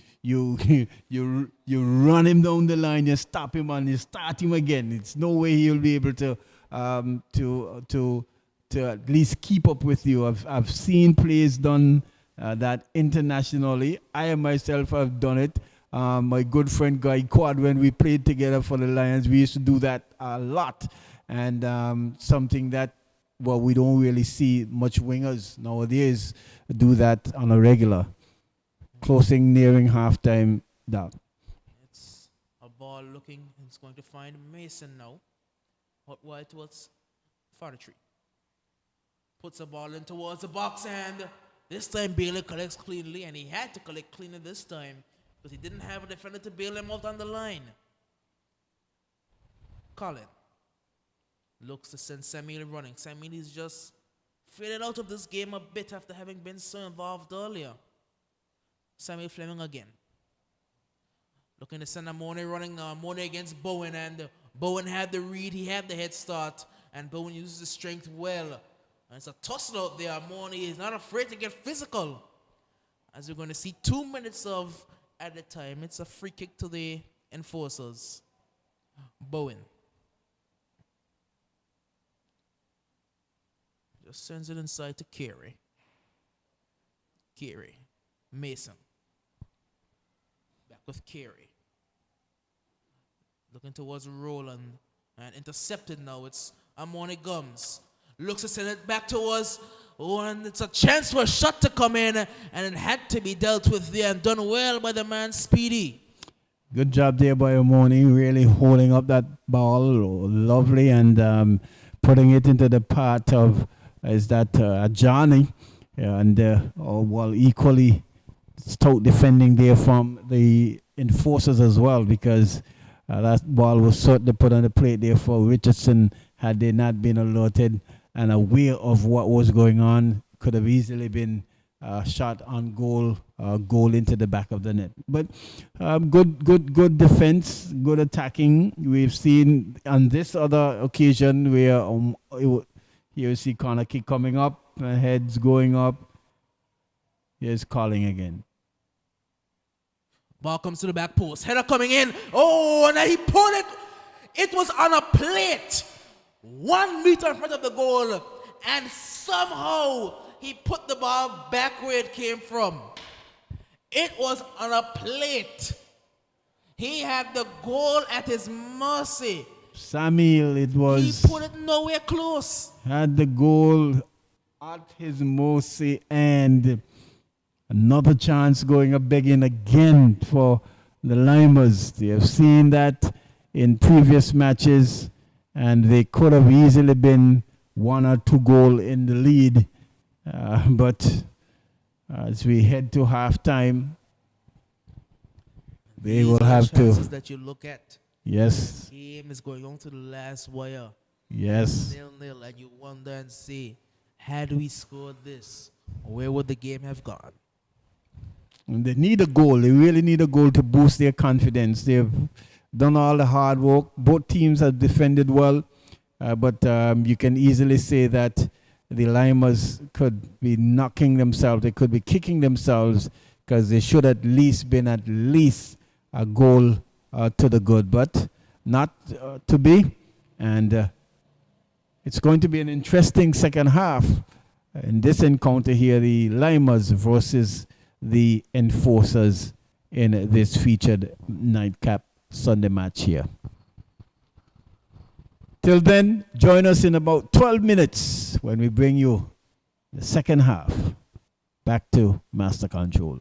run him down the line, you stop him, and you start him again. It's no way he'll be able to at least keep up with you. I've seen plays done that internationally. I myself have done it. My good friend Guy Quad, when we played together for the Lions, we used to do that a lot. And something that, well, we don't really see much wingers nowadays do that on a regular. Closing, nearing halftime, down. It's a ball looking, it's going to find Mason now. Out wide towards Fortry. Puts a ball in towards the box, and this time Bailey collects cleanly, and he had to collect cleanly this time because he didn't have a defender to bail him out on the line. Colin looks to send Samuel running. Samuel is just faded out of this game a bit after having been so involved earlier. Samuel Fleming again. Looking to send Amone running now. Amone against Bowen, and Bowen had the read, he had the head start, and Bowen uses the strength well. And it's a tussle out there. Amone is not afraid to get physical. As we're going to see 2 minutes of added time. It's a free kick to the Enforcers. Bowen. Just sends it inside to Carey. Carey. Mason. Back with Carey. Looking towards Roland. And intercepted now. It's Amone Gums. Looks to send it back towards. Oh, and it's a chance for a shot to come in. And it had to be dealt with there and done well by the man Speedy. Good job there by Amone. Really holding up that ball. Lovely. And putting it into the part of Johnny. And equally stout defending there from the Enforcers as well, because that ball was certainly put on the plate there for Richardson. Had they not been alerted and aware of what was going on, could have easily been shot on goal, goal into the back of the net. But good defense, good attacking. We've seen on this other occasion where here you see corner kick coming up, heads going up. Here's calling again. Ball comes to the back post. Header coming in. Oh, and he pulled it. It was on a plate. 1 meter in front of the goal. And somehow he put the ball back where it came from. It was on a plate. He had the goal at his mercy. Samuel, it He was, put it nowhere close. had the goal at his mercy, and another chance going a begging again for the Lymers. They have seen that in previous matches, and they could have easily been 1 or 2 goal in the lead. But as we head to halftime, they These will are the have chances to. that you look at. Yes, Game is going on to the last wire. yes. 0-0, and you wonder and say, had we scored this, where would the game have gone? And they need a goal. They really need a goal to boost their confidence. They've done all the hard work. Both teams have defended well, but you can easily say that the Limers could be knocking themselves. They could be kicking themselves because they should at least been at least a goal to the good, but not to be. And it's going to be an interesting second half in this encounter here, the Limers versus the Enforcers in this featured nightcap Sunday match here. Till then, join us in about 12 minutes when we bring you the second half. Back to Master Control.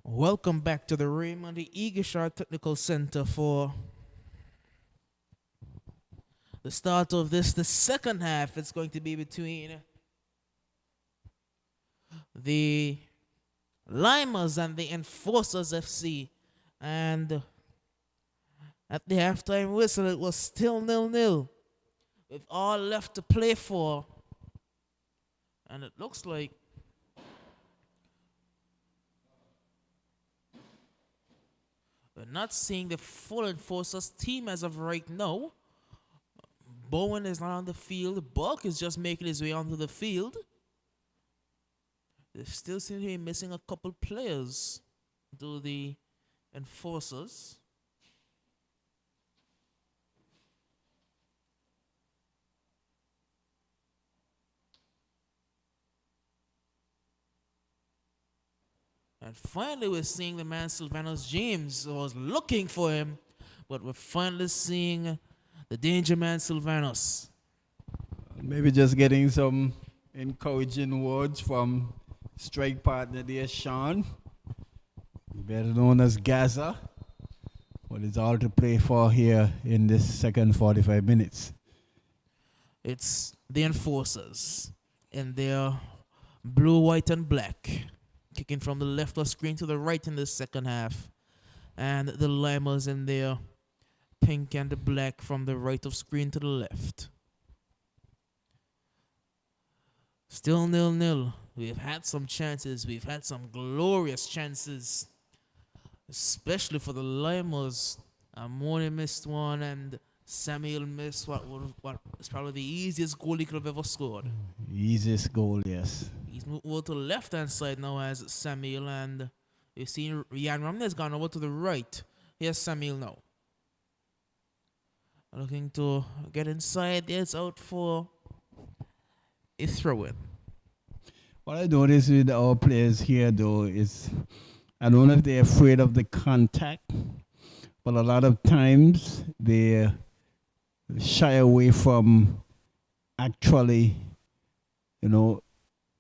Welcome back to the Raymond Eagleshire Technical Center for the start of the second half. It's going to be between the Lymers and the Enforcers FC. And at the halftime whistle, it was still 0-0 with all left to play for. And it looks like we're not seeing the full Enforcers team as of right now. Bowen is not on the field. Buck is just making his way onto the field. They still seem to be missing a couple players to the Enforcers. And finally, we're seeing the man Sylvanus James. I was looking for him, but we're finally seeing the danger man Sylvanus. Maybe just getting some encouraging words from strike partner there, Sean, better known as Gaza. What is all to play for here in this second 45 minutes? It's the Enforcers in their blue, white, and black, kicking from the left of screen to the right in the second half. And the Lymers in their pink and the black from the right of screen to the left. Still 0-0. We've had some chances. We've had some glorious chances, especially for the Lymers. Amoni missed one, and Samuel missed what is probably the easiest goal he could have ever scored. Easiest goal, yes. He's moved over to the left-hand side now as Samuel, and you've seen Jan Ramney's gone over to the right. Here's Samuel now. Looking to get inside. It's out for a throw-in. What I notice with our players here, though, is I don't know if they're afraid of the contact, but a lot of times they shy away from actually,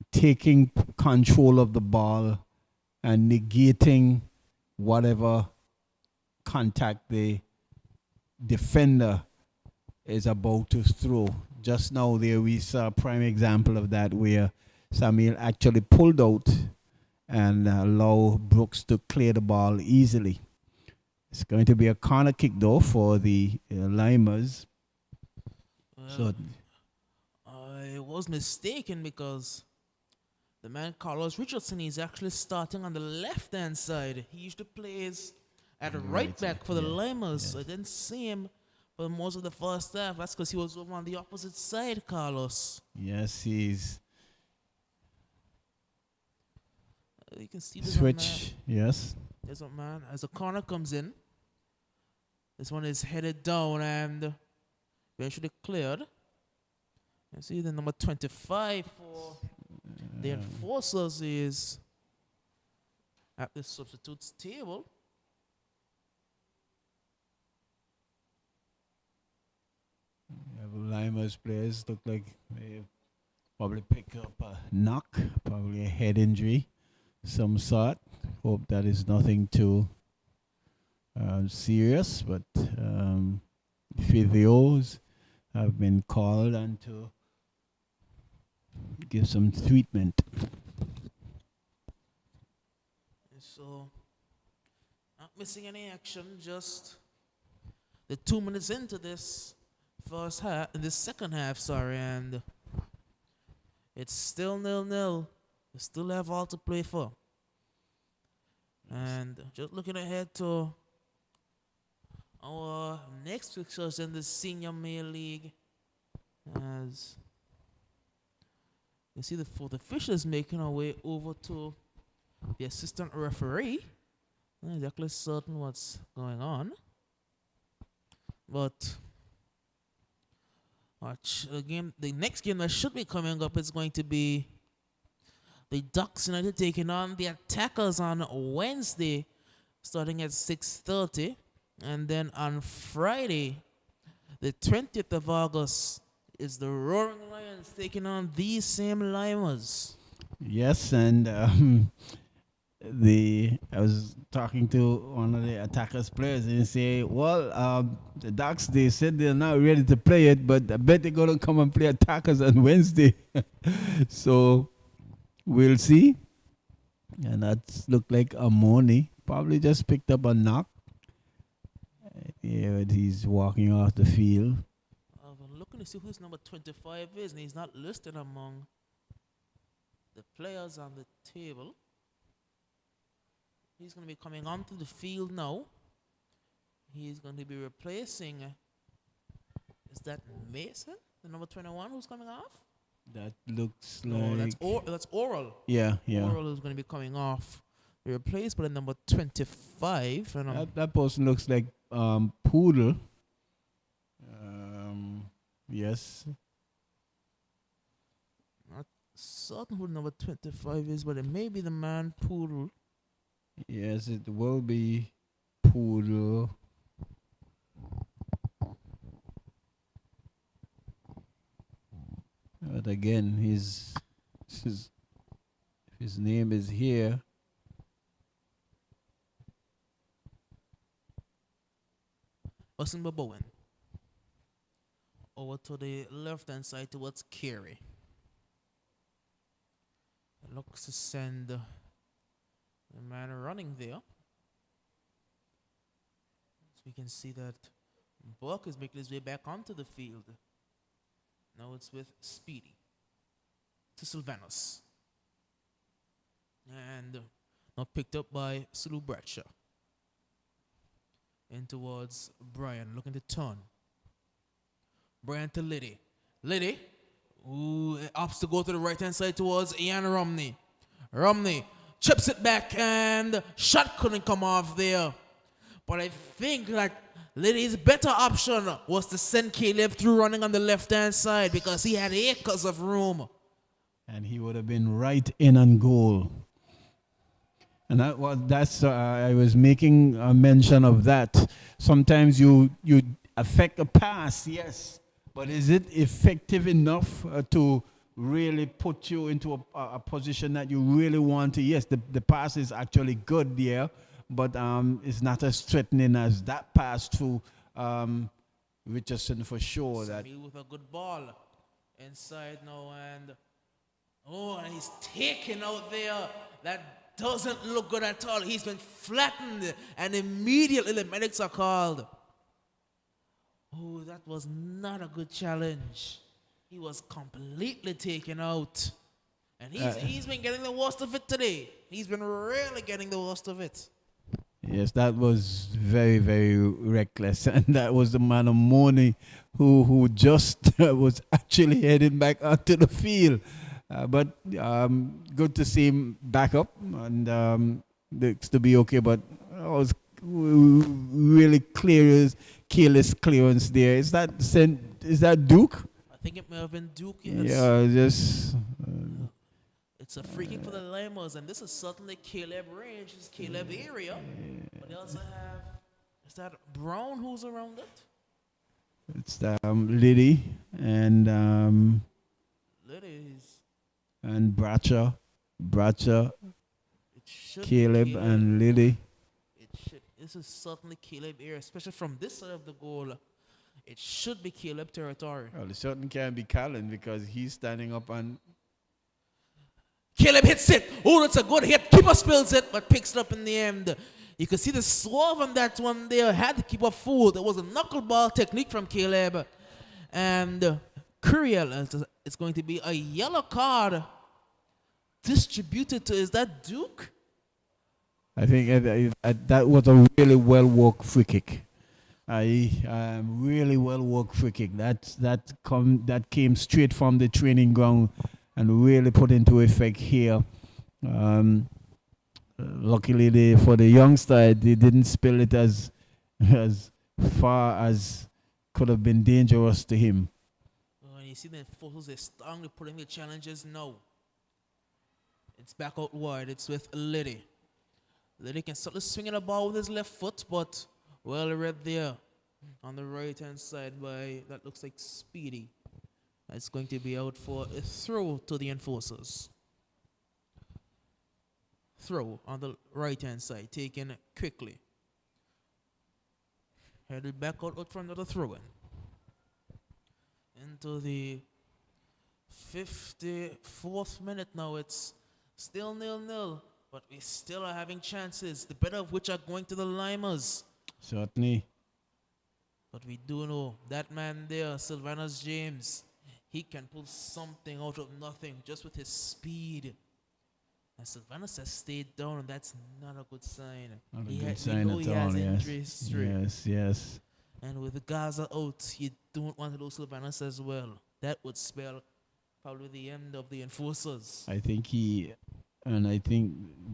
taking control of the ball and negating whatever contact the defender is about to throw. Just now there we saw a prime example of that where Samuel actually pulled out and allowed Brooks to clear the ball easily. It's going to be a corner kick though for the Lymers. Well, I was mistaken because the man Carlos Richardson is actually starting on the left-hand side. He usually plays at right back for the Lymers. So I didn't see him for most of the first half. That's because he was over on the opposite side, Carlos. Yes, he's You can see this switch. Yes. There's a man. As the corner comes in, this one is headed down and eventually cleared. You see the number 25 for the Enforcers is at the substitutes table. Lymers players look like they probably picked up a knock, probably a head injury, some sort. Hope that is nothing too serious, but physios have been called and to give some treatment. So, not missing any action, just the 2 minutes into this first half, in this second half, sorry, and it's still 0-0. We still have all to play for. And just looking ahead to our next fixtures in the Senior Male League, as you see the fourth officials making our way over to the assistant referee. I'm not exactly certain what's going on, but the next game that should be coming up is going to be the Ducks United taking on the Attackers on Wednesday, starting at 6:30, and then on Friday, the 20th of August, is the Roaring Lions taking on these same Lymers. Yes, and I was talking to one of the attackers players and he say, well, the Ducks, they said they're not ready to play it, but I bet they're gonna come and play attackers on Wednesday. So we'll see. And that's looked like Amoni probably just picked up a knock. Yeah, but he's walking off the field. I'm looking to see who's number 25 is, and he's not listed among the players on the table. He's going to be coming onto the field now. He's going to be replacing. Is that Mason, the number 21, who's coming off? That looks No, like that's Oral. yeah. Oral is going to be coming off, replaced by the number 25. And That person looks like Poodle. Yes. not certain who number 25 is, but it may be the man Poodle. Yes, it will be Poodle. But again, his name is here. Austin Bowen. Over to the left hand side towards Carey. It looks to send the man running there. So we can see that Buck is making his way back onto the field. Now it's with Speedy to Sylvanus. And now picked up by Sulu Bradshaw. In towards Brian, looking to turn. Brian to Liddy. Liddy, who opts to go to the right-hand side towards Ian Romney. Romney chips it back, and shot couldn't come off there. But I think that Liddy's better option was to send Caleb through running on the left-hand side because he had acres of room. And he would have been right in on goal. And I was making a mention of that. Sometimes you affect a pass, yes, but is it effective enough to really put you into a position that you really want to? Yes, the pass is actually good there, but it's not as threatening as that pass to Richardson for sure. Sammy with a good ball inside now, and he's taken out there. That doesn't look good at all. He's been flattened, and immediately the medics are called. Oh, that was not a good challenge. He was completely taken out. And he's been getting the worst of it today. He's been really getting the worst of it. Yes, that was very, very reckless. And that was the man of money who just was actually heading back onto the field. But good to see him back up and looks to be okay. But it was really careless clearance there. Is that Duke? I think it may have been Duke, yes. Yeah, just. It's a free kick for the Lymers, and this is certainly Caleb range. It's Caleb area. But they also have, is that Brown who's around it? It's Liddy and Liddy's. and Bradshaw, Caleb and Liddy. This is certainly Caleb area, especially from this side of the goal. It should be Caleb territory. Well, it certainly can't be Callan because he's standing up and Caleb hits it. Oh, that's a good hit. Keeper spills it, but picks it up in the end. You can see the swerve on that one there. Had the keeper fooled. It was a knuckleball technique from Caleb. And Curiel, it's going to be a yellow card distributed to, is that Duke? I think that was a really well-worked free kick. Really well-worked free kick. That came straight from the training ground and really put into effect here. Luckily, for the youngster, they didn't spill it as far as could have been dangerous to him. Oh, and you see the photos, they're strongly putting the challenges now. It's back out wide. It's with Liddy. Liddy can start swinging the ball with his left foot, but well read there on the right-hand side by, that looks like Speedy. It's going to be out for a throw to the enforcers. throw on the right hand side, taken quickly. Headed back out for another throw in. Into the 54th minute now. It's still 0-0, but we still are having chances, the better of which are going to the Lymers. Certainly. But we do know that man there, Sylvanus James, he can pull something out of nothing just with his speed. And Sylvanus has stayed down, and that's not a good sign. Not a We good sign know at he all, has yes. injury history. Yes. And with Gaza out, you don't want to lose Sylvanus as well. That would spell probably the end of the Enforcers. I think the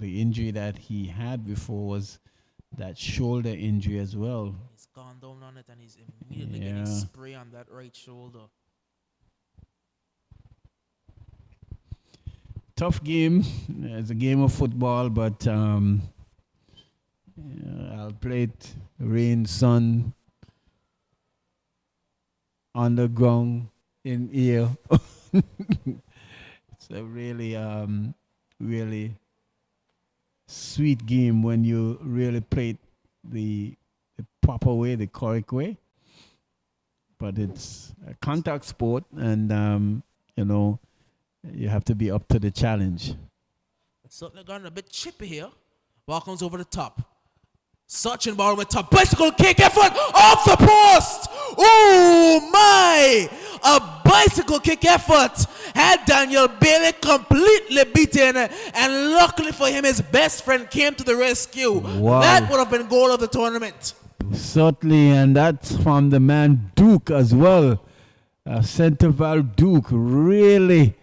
injury that he had before was that shoulder injury as well. He's gone down on it, and he's immediately Yeah. getting spray on that right shoulder. Tough game. It's a game of football, but I'll play it rain, sun, underground, in air. It's a really, really sweet game when you really play it the proper way, the correct way. But it's a contact sport, and you have to be up to the challenge. It's certainly gotten a bit chippy here. Ball comes over the top. Searching ball with top. Bicycle kick effort off the post. Oh my! A bicycle kick effort had Daniel Bailey completely beaten, and luckily for him, his best friend came to the rescue. Wow. That would have been goal of the tournament. Certainly, and that's from the man Duke as well. Centerval Duke really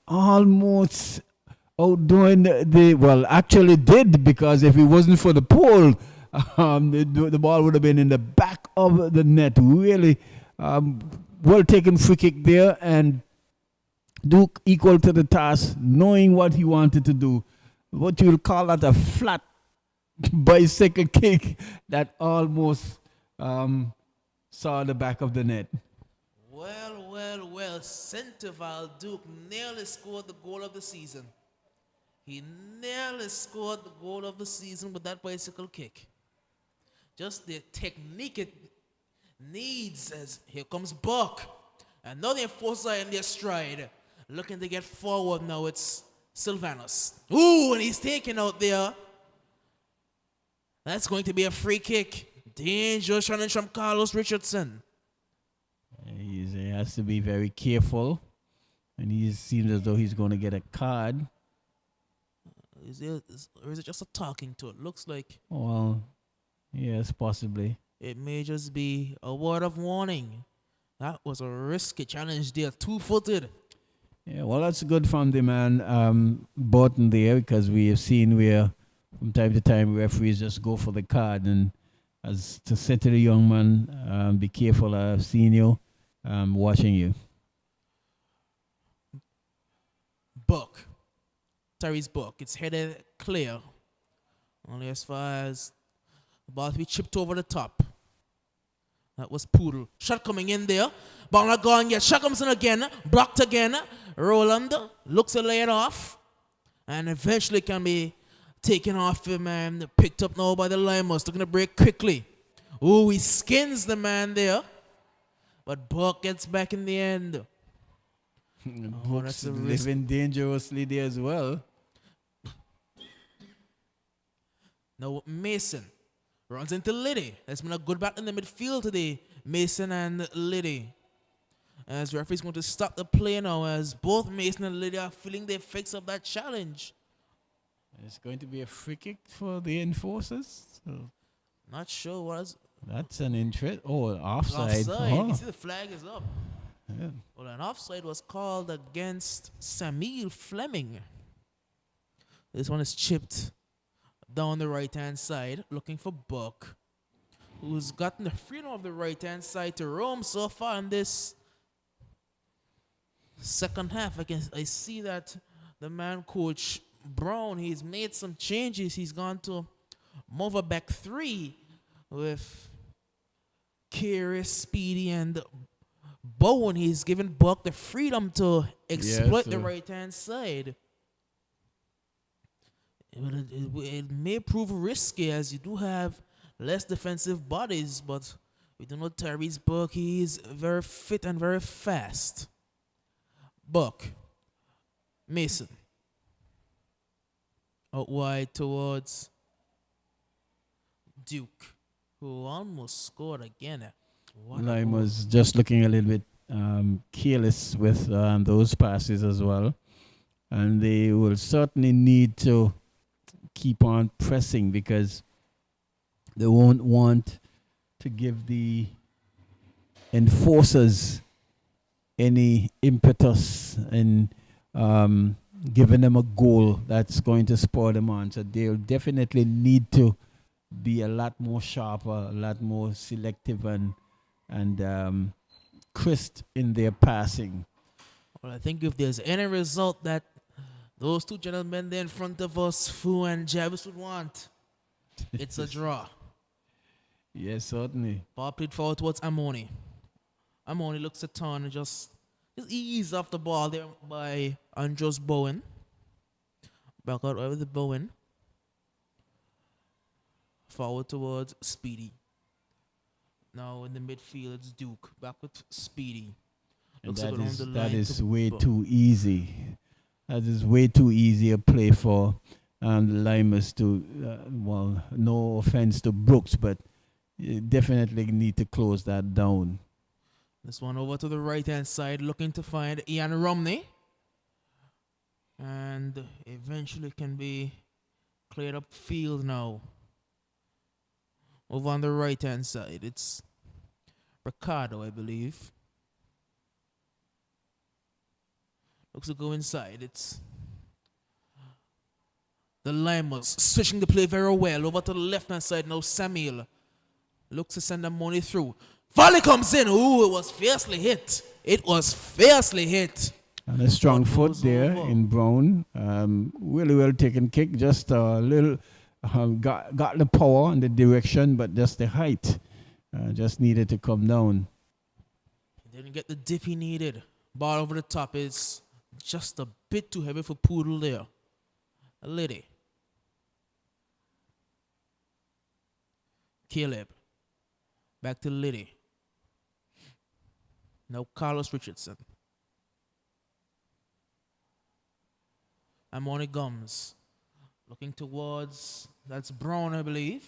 almost outdoing actually did, because if it wasn't for the pole, the ball would have been in the back of the net. Really well taken free kick there, and Duke equal to the task, knowing what he wanted to do. What you will call that a flat bicycle kick that almost saw the back of the net. Well, Centerval Duke nearly scored the goal of the season. He nearly scored the goal of the season with that bicycle kick. Just the technique it needs, as here comes Buck. And now the Enforcer in their stride, looking to get forward now. It's Sylvanus. Ooh, and he's taken out there. That's going to be a free kick. Dangerous challenge from Carlos Richardson. He has to be very careful, and he seems as though he's going to get a card. Or is it just a talking to it? Looks like Well, yes, possibly. it may just be a word of warning. That was a risky challenge there, two-footed. Yeah, well, that's good from the man Burton there, because we have seen where from time to time referees just go for the card, and as to say to the young man, be careful, I've seen you, watching you. Buck. Terry's Buck. It's headed clear. Only as far as the ball to be chipped over the top. That was Poodle. Shot coming in there. Ball not gone yet. Shot comes in again. Blocked again. Roland looks to lay it off. And eventually can be taken off him and picked up now by the Lymers. Looking to break quickly. Ooh, he skins the man there. But Buck gets back in the end. Books living dangerously there as well. Now Mason runs into Liddy. There's been a good battle in the midfield today. Mason and Liddy. As the referee's going to stop the play now, as both Mason and Liddy are feeling the effects of that challenge. It's going to be a free kick for the Enforcers. So Not sure what. that's an interest. Oh, offside. Offside. Oh. You see the flag is up. Yeah. Well, an offside was called against Samuel Fleming. This one is chipped down the right-hand side, looking for Buck, who's gotten the freedom of the right-hand side to roam so far in this second half. I see that the man, Coach Brown, he's made some changes. He's gone to move a back three with Curious, Speedy, and Bowen. He's given Buck the freedom to exploit the right-hand side. It may prove risky as you do have less defensive bodies, but we do know Tyrese Buck. He is very fit and very fast. Buck, Mason, out wide towards Duke, who almost scored again. What a goal. Lymers just looking a little bit careless with those passes as well. And they will certainly need to keep on pressing because they won't want to give the enforcers any impetus in giving them a goal that's going to spur them on. So they'll definitely need to be a lot more sharper, a lot more selective and crisp in their passing. Well, I think if there's any result that those two gentlemen there in front of us, Fu and Javis, would want, it's a draw. Yes, certainly. Ball played forward towards Amoni. Amoni looks to turn and just ease off the ball there by Andros Bowen. Back out with the Bowen. Forward towards Speedy. Now in the midfield, it's Duke. Back with Speedy. And Looks like around the that line is to way Buck. too easy. That is way too easy a play for the Lymers to, well, no offense to Brooks, but you definitely need to close that down. This one over to the right-hand side, looking to find Ian Romney. And eventually can be cleared up field now. Over on the right-hand side, it's Ricardo, I believe. Looks to go inside. It's the Lymers switching the play very well. Over to the left-hand side now, Samuel looks to send the money through. Volley comes in. Ooh, it was fiercely hit. It was fiercely hit. And a strong What foot goes there over? in Brown. Really well taken kick. Just a little, got the power and the direction, but just the height just needed to come down. Didn't get the dip he needed. Ball over the top is just a bit too heavy for Poodle there. A lady. Caleb. Back to Liddy. Now Carlos Richardson. Amoni Gums. Looking towards, that's Brown, I believe.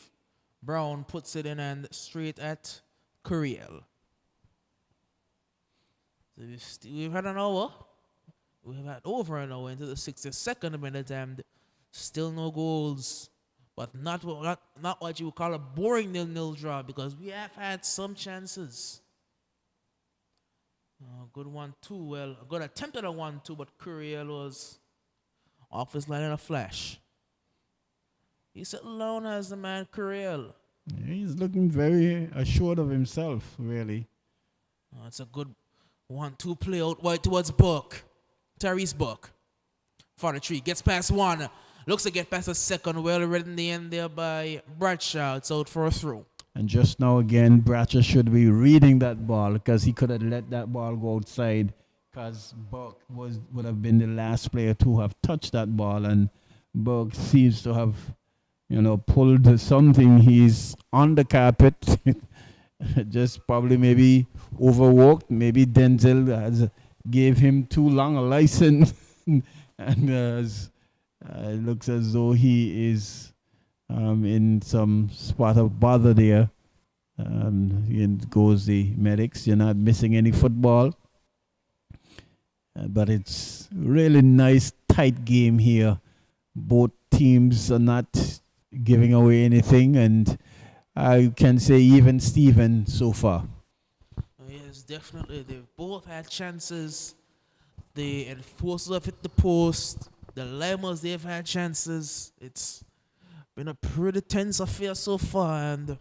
Brown puts it in and straight at Curiel. So we've had an hour. We've had over an hour into the 62nd minute and still no goals. But not what you would call a boring 0-0 draw because we have had some chances. Good 1-2. Well, a good attempt at a 1-2, but Curiel was off his line in a flash. He's sitting alone as the man Curiel. Yeah, he's looking very assured of himself, really. It's a good 1-2 play out wide towards Buck. Tyrese Buck. 43. Gets past one. Looks to get past a second. Well read in the end there by Bradshaw. It's out for a throw. And just now again, Bradshaw should be reading that ball because he could have let that ball go outside because Buck would have been the last player to have touched that ball. And Buck seems to have, pulled something. He's on the carpet. Just probably maybe overworked. Maybe Denzel gave him too long a license. And it looks as though he is in some spot of bother there. In goes the medics. You're not missing any football. But it's really nice, tight game here. Both teams are not giving away anything. And I can say even Steven so far. Yes, definitely. They've both had chances. The enforcers have hit the post. The Lymers, they've had chances. It's been a pretty tense affair so far, and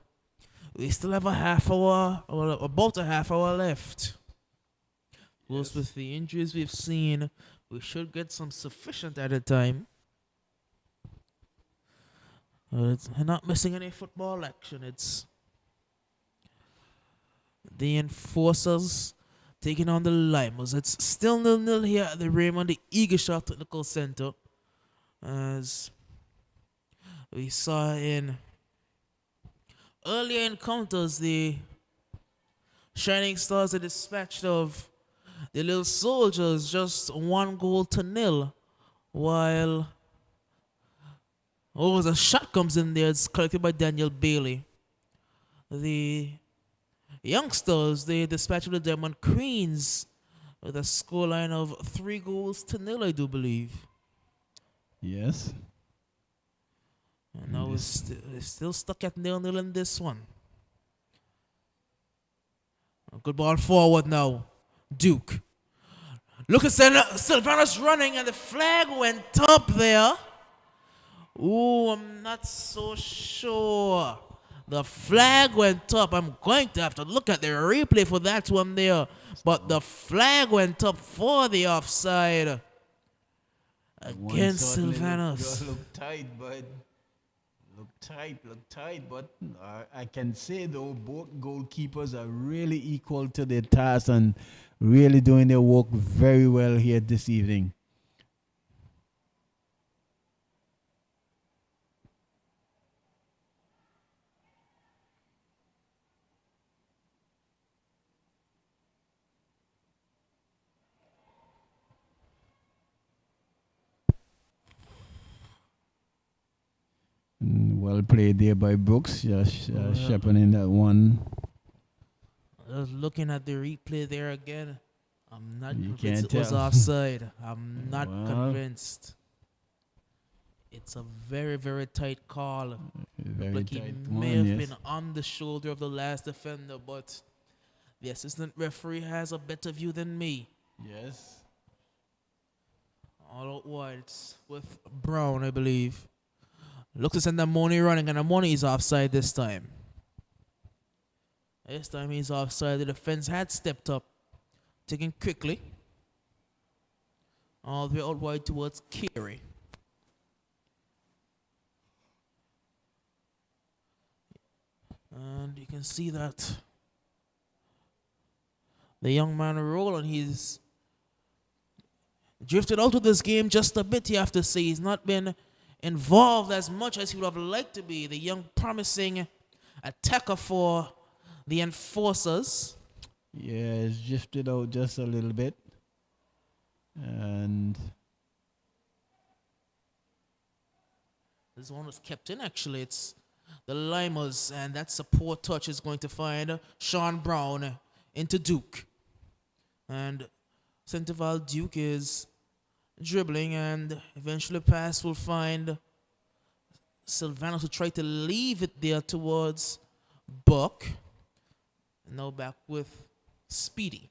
we still have a half hour, or about a half hour left. Plus, with the injuries we've seen, we should get some sufficient at a time. We're not missing any football action. It's the enforcers taking on the Lymers. It's still 0-0 here at the Raymond the Eagleshot Technical Center. As We saw in earlier encounters the Shining Stars are dispatched of the Little Soldiers just 1-0, while a shot comes in there. It's collected by Daniel Bailey. The youngsters, they dispatched the Diamond Queens with a scoreline of 3-0, I do believe. Yes. And now it's still stuck at 0-0 in this one. A good ball forward now. Duke. Look at Sylvanus running and the flag went up there. Ooh, I'm not so sure. The flag went up. I'm going to have to look at the replay for that one there. But the flag went up for the offside against Sylvanus. Look tight, but I can say though both goalkeepers are really equal to their task and really doing their work very well here this evening. Well played there by Brooks, just shepherding that one. Just looking at the replay there again, I'm not You convinced can't it was tell. offside. I'm not Well. convinced. It's a very, very tight call. Very Like he tight may one, have yes. been on the shoulder of the last defender, but the assistant referee has a better view than me. Yes. All out wide. It's with Brown, I believe. Looks to send Amoni running, and Amoni is offside this time. This time he's offside. The defense had stepped up, taking quickly. All the way out wide towards Carey. And you can see that the young man Roland, he's drifted out of this game just a bit, you have to say. He's not been involved as much as he would have liked to be. The young promising attacker for the Enforcers. Yeah, it's drifted out just a little bit. And this one was kept in, actually. It's the Lymers, and that support touch is going to find Sean Brown into Duke. And Centerval Duke is dribbling, and eventually pass will find Sylvanus, who tried to leave it there towards Buck. And now back with Speedy.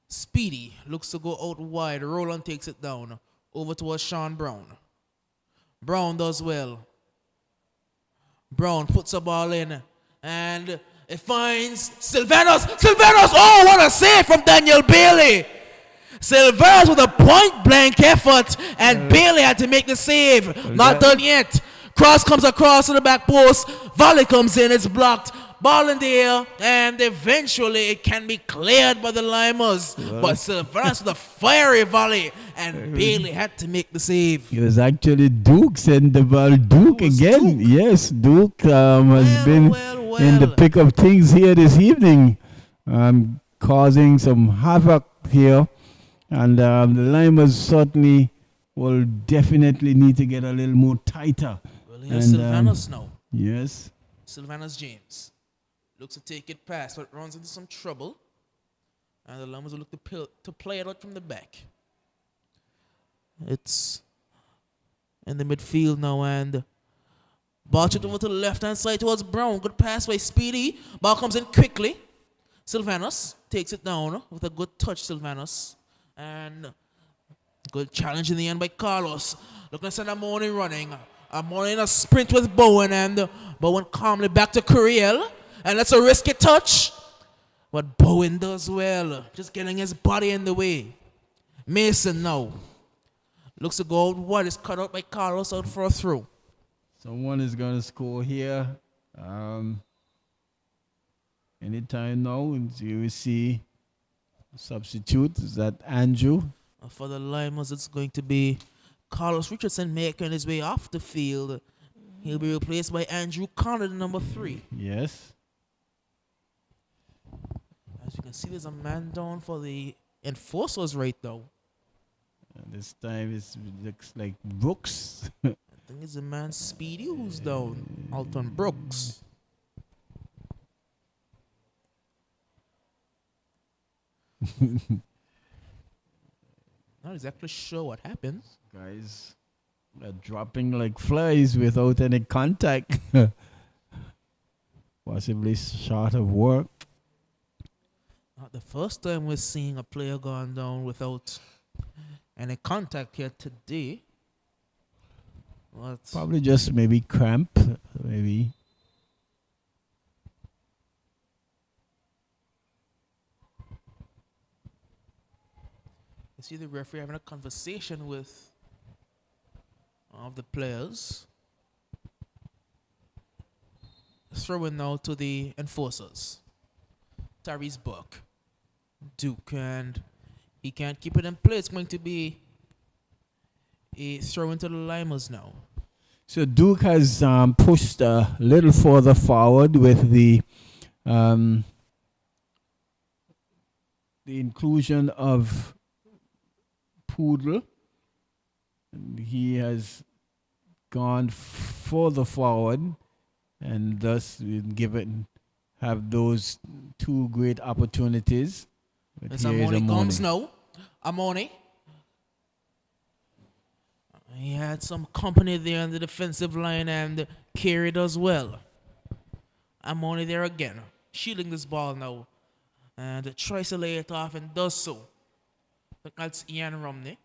Speedy looks to go out wide. Roland takes it down. Over towards Sean Brown. Brown does well. Brown puts a ball in. And it finds Sylvanus. Sylvanus! Oh, what a save from Daniel Bailey! Sylvanus with a point-blank effort. And Bailey had to make the save. Not done yet. Cross comes across to the back post. Volley comes in. It's blocked. Ball in the air, and eventually it can be cleared by the Lymers. But Sylvanus with a fiery volley, and Bailey had to make the save. it was actually Duke sent the ball. Duke was again. Duke. Yes, Duke has been in the well. pick of things here this evening, causing some havoc here. And the Lymers certainly will definitely need to get a little more tighter. Well, here's Sylvanus now. Yes. Sylvanus James looks to take it past, but runs into some trouble. And the Lymers will look to play it out from the back. It's in the midfield now, and ball chipped over to the left-hand side towards Brown. Good pass by Speedy. Ball comes in quickly. Sylvanus takes it down with a good touch, Sylvanus. And good challenge in the end by Carlos. Looking to send Amoni running. Amoni in a sprint with Bowen, and Bowen calmly back to Curiel. And that's a risky touch. But Bowen does well. Just getting his body in the way. Mason now. Looks to go out wide. It's cut out by Carlos out for a throw. Someone is going to score here. Anytime now, you will see substitute. Is that Andrew? For the Lymers, it's going to be Carlos Richardson making his way off the field. He'll be replaced by Andrew Connor, the number 3. Yes. As you can see, there's a man down for the enforcers right now. This time it looks like Brooks. I think it's the man Speedy who's down. Alton Brooks. Not exactly sure what happened. Guys are dropping like flies without any contact. Possibly short of work. Not the first time we're seeing a player gone down without any contact here today. But Probably just maybe cramp, maybe. you see the referee having a conversation with one of the players. Throwing now to the enforcers. Tyrese Buck. Duke, and he can't keep it in play. It's going to be a throw into the Lymers now. So Duke has pushed a little further forward with the inclusion of Poodle. And he has gone further forward, and thus have those 2 great opportunities. But As here is Amoni comes Amoni. now. Amoni. He had some company there on the defensive line and carried as well. Amoni there again. Shielding this ball now. And tries to lay it off and does so. That's Ian Romney.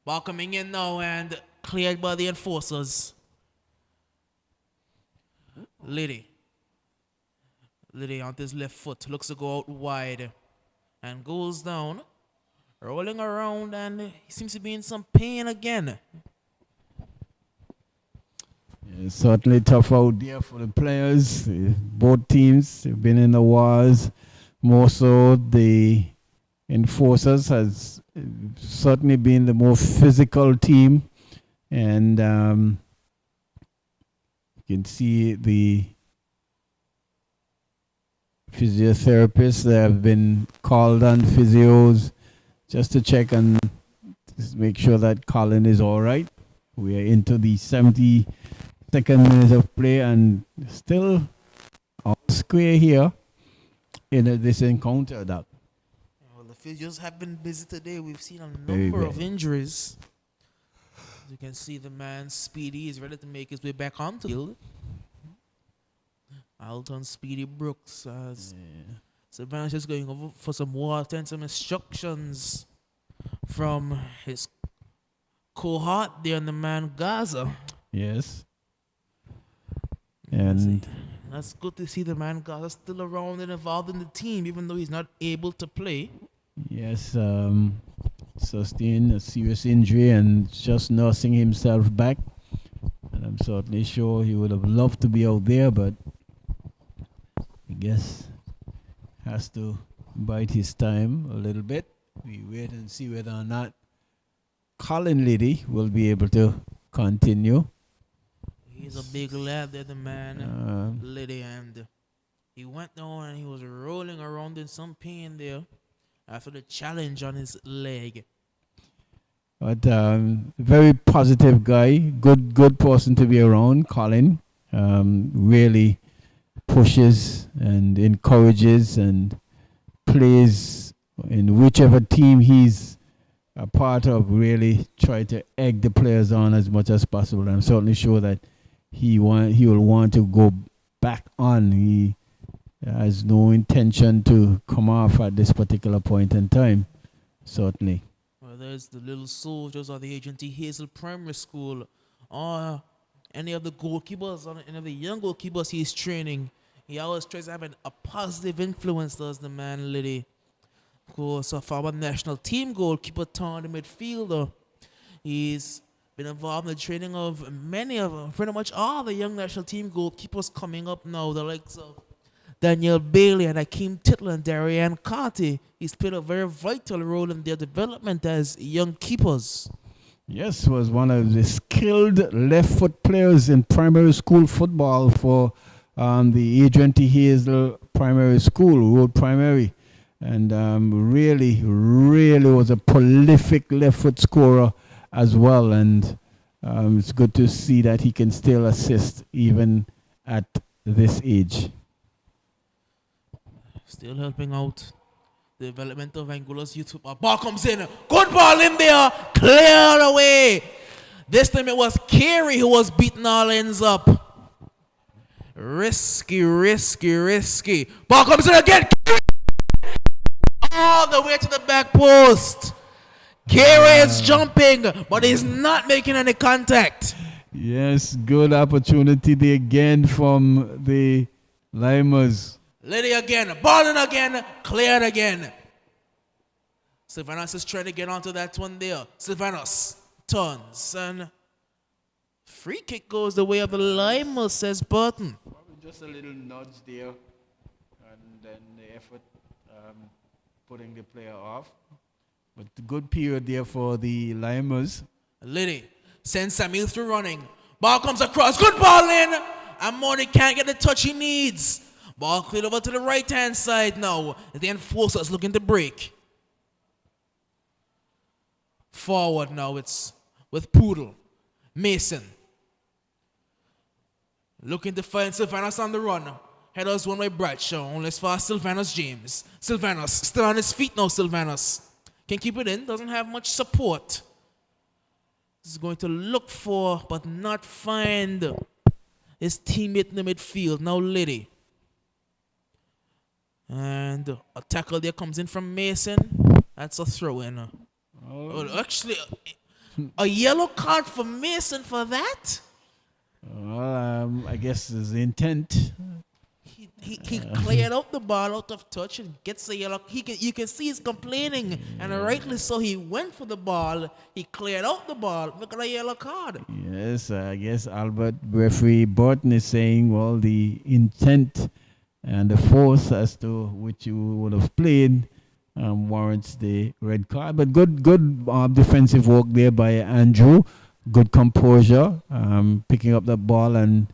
Ball coming in now and cleared by the enforcers. Liddy on his left foot. Looks to go out wide. And goes down. Rolling around, and he seems to be in some pain again. Yeah, certainly tough out there for the players. Both teams have been in the wars. More so, the enforcers has certainly been the more physical team. And you can see the physiotherapists that have been called on, physios, just to check and just make sure that Colin is all right. We are into the 72nd minute of play and still all square here in this encounter. Doc. Well, the physios have been busy today. We've seen a Very number of well. injuries. As you can see, the man Speedy is ready to make his way back onto the field. Alton Speedy Brooks as Savannah is going over for some water and some instructions from his cohort there in the man Gaza. Yes. And That's good to see the man Gaza still around and involved in the team, even though he's not able to play. yes, sustained a serious injury and just nursing himself back. And I'm certainly sure he would have loved to be out there, but I guess has to bide his time a little bit. We wait and see whether or not Colin Liddy will be able to continue. He's a big lad there, the man Liddy, and he went down and he was rolling around in some pain there after the challenge on his leg. But very positive guy, good person to be around. Colin really pushes and encourages and plays in whichever team he's a part of. Really try to egg the players on as much as possible. And I'm certainly sure that he will want to go back on. He has no intention to come off at this particular point in time. Certainly. Well, there's the little soldiers of the Agency Hazel Primary School, or any of the goalkeepers, or any of the young goalkeepers he's training. He always tries to have a positive influence, does the man Liddy. Of course, a former national team goalkeeper turned midfielder. He's been involved in the training of pretty much all the young national team goalkeepers coming up now, the likes of Daniel Bailey and Akeem Tittle and Darian Carty. He's played a very vital role in their development as young keepers. Yes, was one of the skilled left foot players in primary school football for the Adrian T. Hazel Primary School, Road Primary. And really was a prolific left foot scorer as well. And it's good to see that he can still assist even at this age. Still helping out the development of Angola's youth. Ball comes in. Good ball in there. Cleared away. This time it was Carey who was beating all ends up. Risky. Ball comes in again. All the way to the back post. Carey is jumping, but he's not making any contact. Yes, good opportunity there again from the Lymers. Liddy again, balling again, cleared again. Sylvanus is trying to get onto that one there. Sylvanus turns and free kick goes the way of the Lymers, says Burton. Just a little nudge there, and then the effort putting the player off. But the good period there for the Lymers. Liddy sends Samuel through running. Ball comes across, good ball in. And Moni can't get the touch he needs. Ball cleared over to the right-hand side now. The enforcer's looking to break. Forward now, it's with Poodle. Mason. Looking to find Sylvanus on the run. Headers one way Bradshaw, only as far as Sylvanus James. Sylvanus, still on his feet now, Sylvanus. Can keep it in, doesn't have much support. He's going to look for, but not find his teammate in the midfield. Now Liddy. And a tackle there comes in from Mason. That's a throw-in. Oh, actually, a yellow card for Mason for that? Well, I guess his intent. He cleared out the ball out of touch and gets a yellow. You can see he's complaining, and rightly so. He went for the ball. He cleared out the ball. Look at a yellow card. Yes, I guess Albert referee Burton is saying, well, the intent and the force as to which you would have played warrants the red card. But good defensive work there by Andrew. Good composure, picking up the ball, and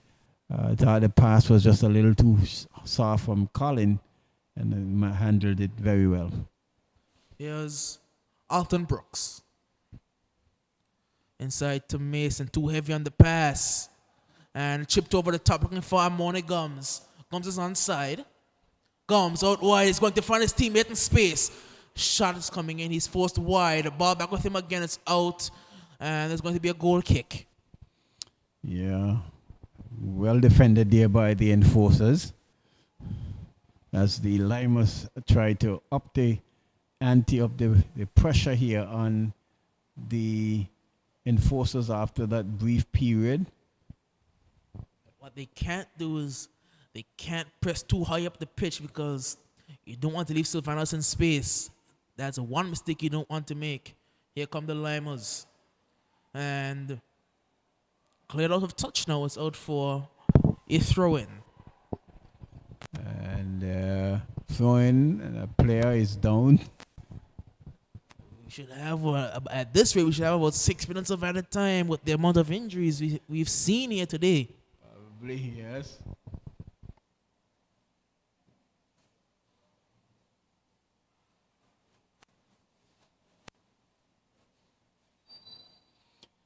thought the pass was just a little too soft from Colin, and handled it very well. Here's Alton Brooks. Inside to Mason, too heavy on the pass. And chipped over the top, looking for Amoni Gums. Gums is onside. Gums out wide, he's going to find his teammate in space. Shot is coming in, he's forced wide. The ball back with him again, it's out. And there's going to be a goal kick. Yeah. Well defended there by the enforcers. As the Lymers try to up the ante of the pressure here on the enforcers after that brief period. What they can't do is they can't press too high up the pitch because you don't want to leave Sylvanus in space. That's one mistake you don't want to make. Here come the Lymers. And cleared out of touch now. It's out for a throw-in. And throw-in, and a player is down. We should have, at this rate, we should have about 6 minutes of added time with the amount of injuries we've seen here today. Probably, yes.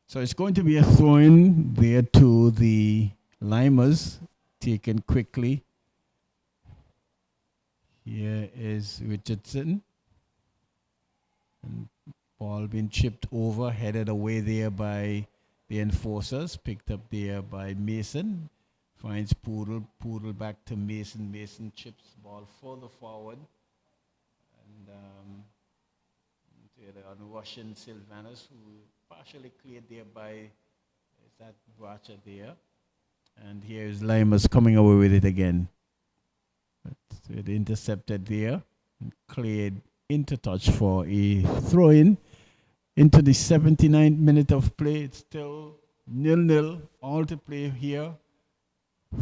So it's going to be a throw-in there to the Lymers, taken quickly. Here is Richardson. And ball being chipped over, headed away there by the enforcers, picked up there by Mason. Finds Poodle back to Mason. Mason chips ball further forward. And the Russian Sylvanus, who partially cleared there by that Bracha there. And here is Lymers coming away with it again. It intercepted there, and cleared into touch for a throw-in into the 79th minute of play. It's still 0-0, all to play here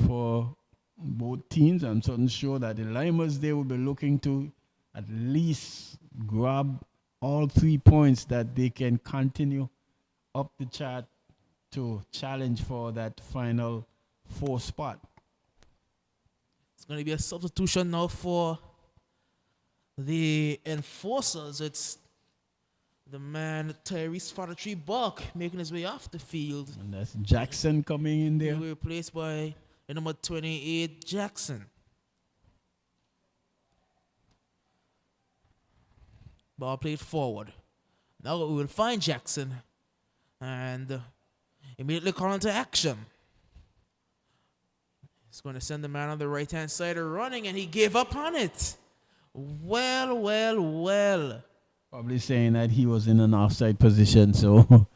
for both teams. I'm certain sure that the Lymers, they will be looking to at least grab all 3 points that they can continue up the chart to challenge for that final 4 spot. It's going to be a substitution now for the enforcers. It's the man Tyrese Fattertree Buck making his way off the field. And that's Jackson coming in He there. will be replaced by the number 28 Jackson. Ball played forward. Now we will find Jackson and immediately call into action. He's going to send the man on the right-hand side running, and he gave up on it. Well, well, well. Probably saying that he was in an offside position, so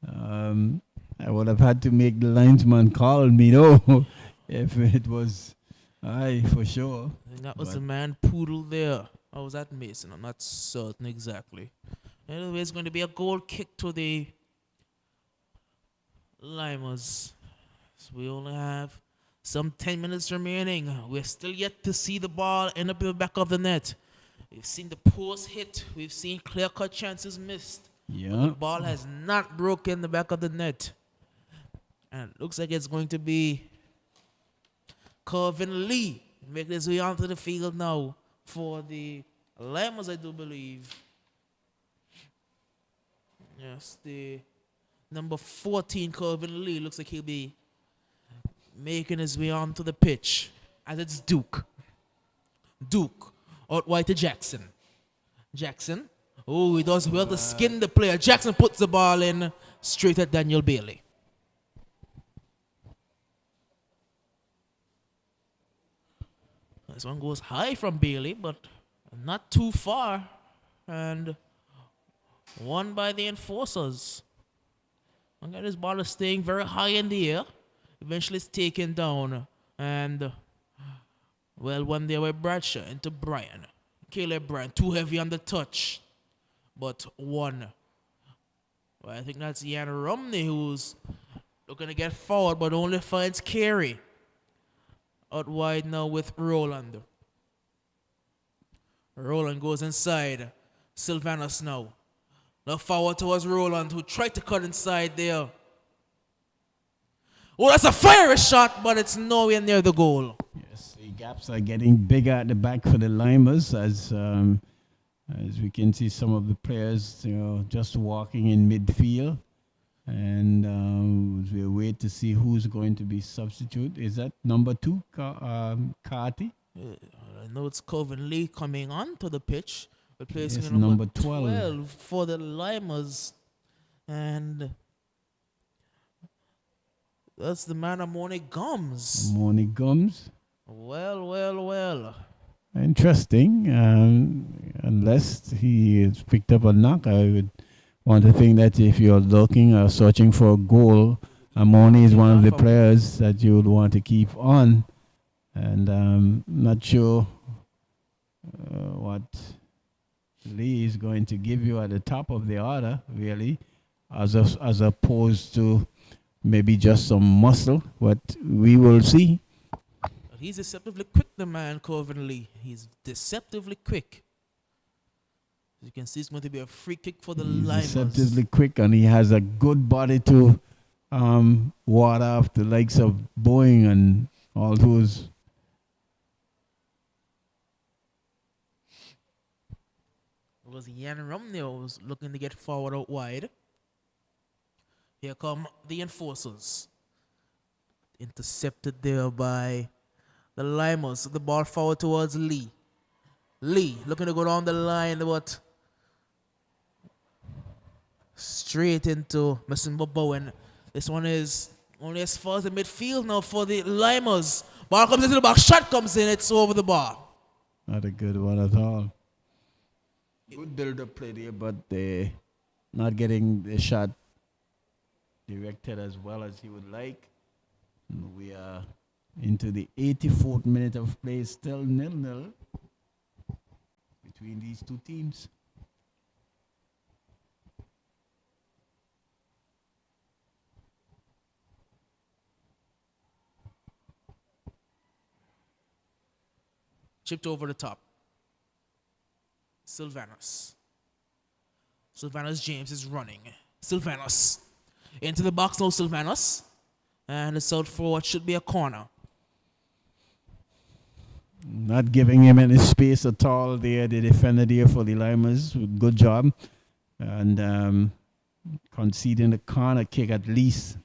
I would have had to make the linesman call me, though, if it was I for sure. I think that was the man Poodle there. Or was that Mason? I'm not certain exactly. Anyway, it's going to be a goal kick to the Lymers. So we only have some 10 minutes remaining. We're still yet to see the ball end up in the back of the net. We've seen the post hit. We've seen clear-cut chances missed. Yeah. But the ball has not broken the back of the net. And it looks like it's going to be Calvin Lee making his way onto the field now for the Lymers, I do believe. Yes, the number 14, Calvin Lee, looks like he'll be making his way onto the pitch. As it's Duke. Duke. Out wide to Jackson. Jackson. Oh, he does well to skin the player. Jackson puts the ball in straight at Daniel Bailey. This one goes high from Bailey, but not too far. And won by the enforcers. Again, this ball is staying very high in the air. Eventually it's taken down. And, well, one there by Bradshaw into Bryan. Caleb Bryan, too heavy on the touch. But one. Well, I think that's Ian Romney who's looking to get forward, but only finds Carey. Out wide now with Roland. Roland goes inside. Sylvanus now. Now forward towards Roland, who tried to cut inside there. Oh, that's a fiery shot, but it's nowhere near the goal. Yes, the gaps are getting bigger at the back for the Lymers as we can see some of the players, just walking in midfield. And we'll wait to see who's going to be substitute. Is that number 2, Carty? I know it's Calvin Lee coming onto the pitch. Replacing Yes, number number 12 for the Lymers. And that's the man Amoni Gums. Amoni Gums. Well, well, well. Interesting. Unless he has picked up a knock, I would want to think that if you're looking or searching for a goal, Amoni is one of the players that you would want to keep on. And I'm not sure what Lee is going to give you at the top of the order, really, as opposed to maybe just some muscle. But we will see. He's deceptively quick, the man, Calvin Lee. He's deceptively quick. As you can see, it's going to be a free kick for the Lymers. Deceptively quick, and he has a good body to ward off the likes of Boeing and all those. It was Ian Romney who was looking to get forward out wide. Here come the enforcers. Intercepted there by the Lymers. The ball forward towards Lee. Lee looking to go down the line, but straight into Messimba Bowen. This one is only as far as the midfield now for the Lymers. Ball comes into the box, shot comes in, it's over the bar. Not a good one at all. Good build-up play there, but they not getting the shot directed as well as he would like. We are into the 84th minute of play, still 0-0 between these two teams. Chipped over the top. Sylvanus. Sylvanus James is running. Sylvanus Into the box now, Sylvanus. And it's out for what should be a corner. Not giving him any space at all there. The defender there for the Lymers. Good job. And conceding the corner kick at least.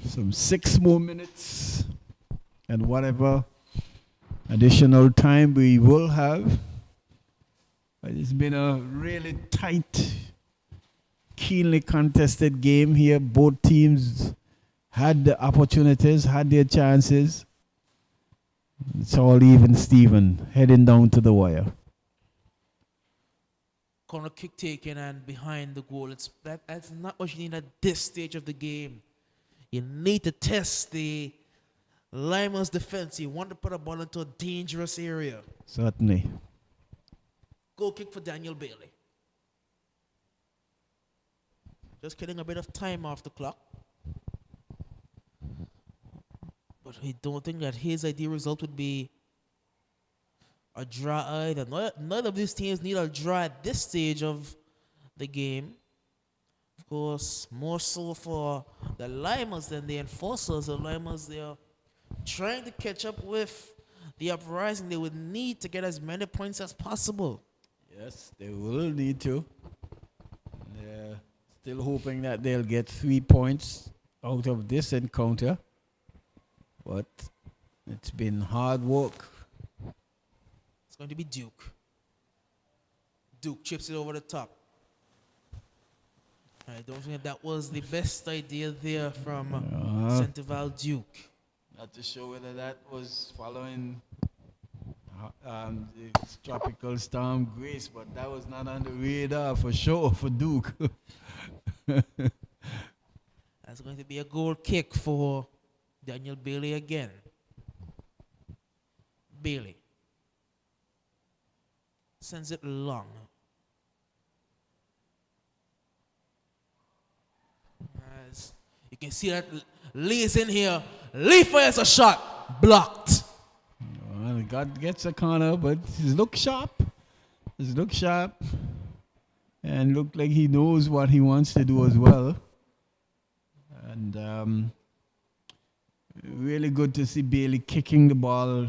Some 6 more minutes. And whatever additional time we will have. But it's been a really tight, keenly contested game here. Both teams had the opportunities, had their chances. It's all even Steven, heading down to the wire. Corner kick taken and behind the goal. That's not what you need at this stage of the game. You need to test the Lymers defense. You want to put a ball into a dangerous area. Certainly. Goal kick for Daniel Bailey. Just killing a bit of time off the clock. But I don't think that his ideal result would be a draw either. None of these teams need a draw at this stage of the game. Of course, more so for the Lymers than the Enforcers. The Lymers, they're trying to catch up with the Uprising. They would need to get as many points as possible. Yes, they will need to. They're still hoping that they'll get 3 points out of this encounter. But it's been hard work. It's going to be Duke. Duke chips it over the top. I don't think that was the best idea there from Centerville Duke. Not to show whether that was following the tropical storm Grace, but that was not on the radar for sure for Duke. That's going to be a goal kick for Daniel Bailey again. Bailey sends it long. As you can see that Lee is in here. Lee fires a shot. Blocked. Well, God gets a corner, but he's look sharp. He's look sharp. And look like he knows what he wants to do as well. And really good to see Bailey kicking the ball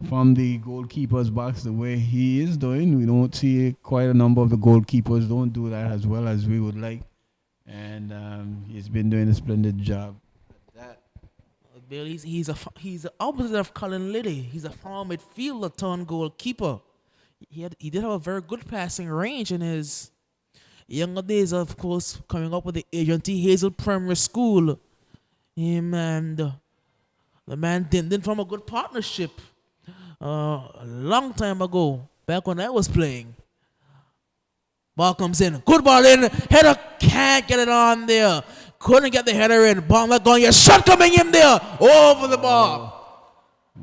from the goalkeeper's box the way he is doing. We don't see quite a number of the goalkeepers don't do that as well as we would like. And he's been doing a splendid job at that. Bailey, he's the opposite of Colin Liddy. He's a former midfielder turned goalkeeper. He did have a very good passing range in his younger days, of course, coming up with the Agent T. Hazel Primary School. Him and the man didn't form a good partnership a long time ago, back when I was playing. Ball comes in. Good ball in. Header can't get it on there. Couldn't get the header in. Ball not going. Your shot coming in there. Over the ball.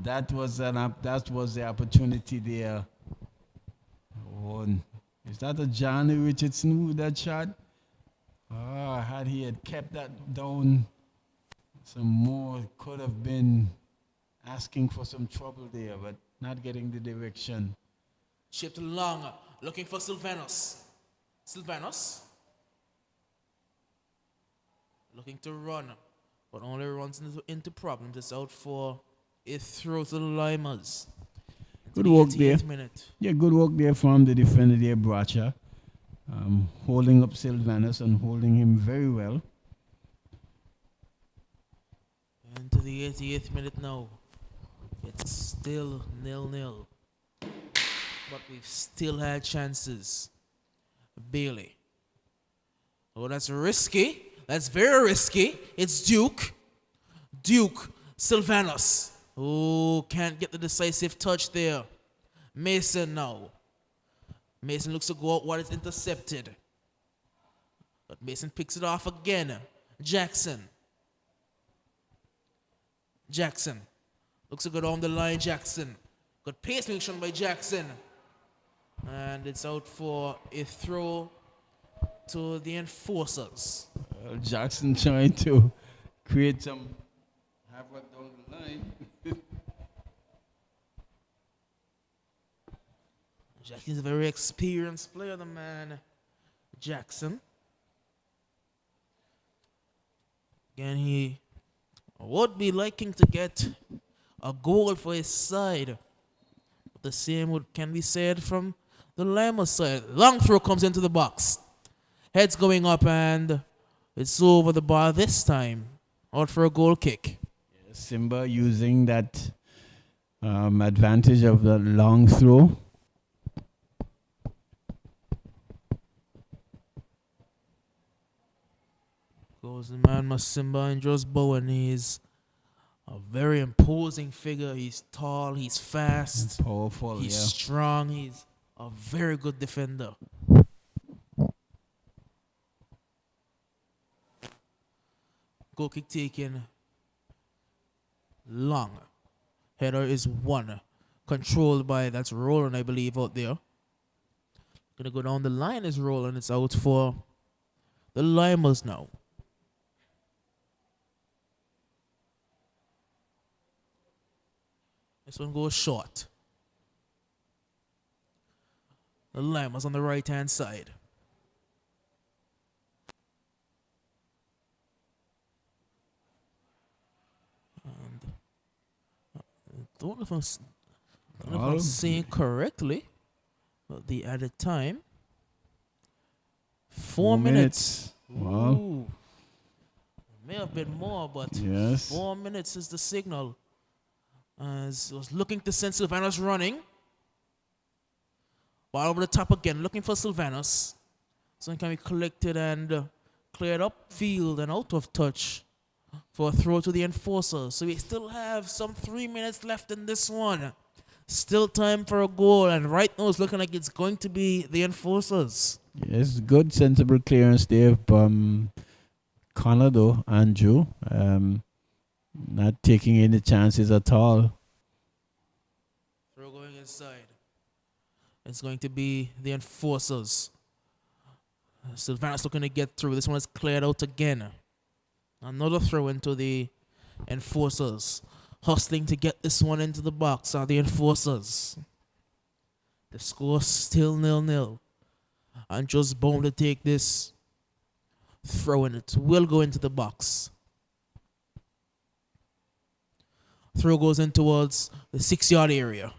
That was the opportunity there. Oh, is that a Johnny Richardson with that shot? Had he had kept that down some more, could have been asking for some trouble there, but not getting the direction. Chipped long, looking for Sylvanus. Sylvanus looking to run, but only runs into problems. It's out for a throw to the Lymers. Good work there. Minute. Yeah, good work there from the defender there, Bracha. Holding up Sylvanus and holding him very well. And to the 88th minute now. It's still 0-0. But we've still had chances. Bailey. Oh, that's risky. That's very risky. It's Duke. Duke. Sylvanus. Oh, can't get the decisive touch there. Mason now. Mason looks to go out what is intercepted. But Mason picks it off again. Jackson. Jackson. Looks to go down the line, Jackson. Good pace shown by Jackson. And it's out for a throw to the Enforcers. Jackson trying to create some havoc down the line. Jackson's a very experienced player, the man Jackson. Again, he would be liking to get a goal for his side. The same can be said from the Lymers side. Long throw comes into the box. Heads going up and it's over the bar this time. Out for a goal kick. Simba using that advantage of the long throw. Goes the man Masimba and just Bowen. He's a very imposing figure. He's tall, he's fast, Powerful, he's yeah. strong, he's a very good defender. Goal kick taken long. Header is one. Controlled by, that's Roland, I believe, out there. Gonna go down the line is Roland. It's out for the Lymers now. This one goes short. The Lymers on the right-hand side. And I don't know if I'm seeing correctly, but the added time. 4 minutes. Wow. Ooh. May have been more, but Yes. 4 minutes is the signal. As was looking to send Sylvanus running. Ball over the top again, looking for Sylvanus. Something can be collected and cleared up field and out of touch for a throw to the enforcer. So we still have some 3 minutes left in this one. Still time for a goal, and right now it's looking like it's going to be the enforcers. Yes, good, sensible clearance there. Connor, though, Andrew, not taking any chances at all. Throw going inside. It's going to be the enforcers. Sylvanus looking to get through. This one is cleared out again. Another throw into the enforcers. Hustling to get this one into the box are the enforcers. The score still 0-0. And just bound to take this throw, and it will go into the box. Throw goes in towards the 6-yard area.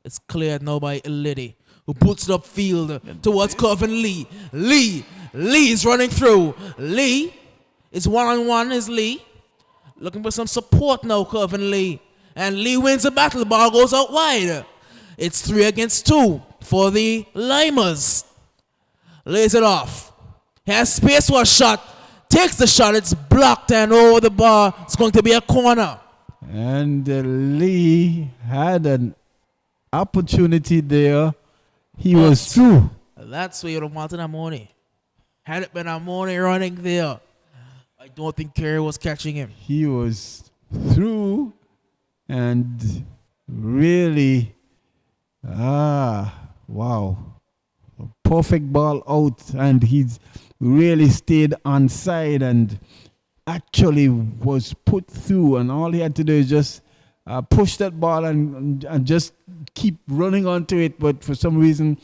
It's cleared now by Liddy, who puts it upfield towards Coven Lee. Lee is running through. Lee is one-on-one, is Lee. Looking for some support now, Coven Lee. And Lee wins the battle. The ball goes out wide. It's 3 against 2 for the Lymers. Lays it off. Has space for a shot. Takes the shot. It's blocked and over the bar. It's going to be a corner. And Lee had an opportunity there. He was through. That's where you're Martin Amoni. Had it been Amoni running there, I don't think Kerry was catching him. He was through and really, wow. A perfect ball out, and he's really stayed on side and actually was put through, and all he had to do is just push that ball and just keep running onto it, but for some reason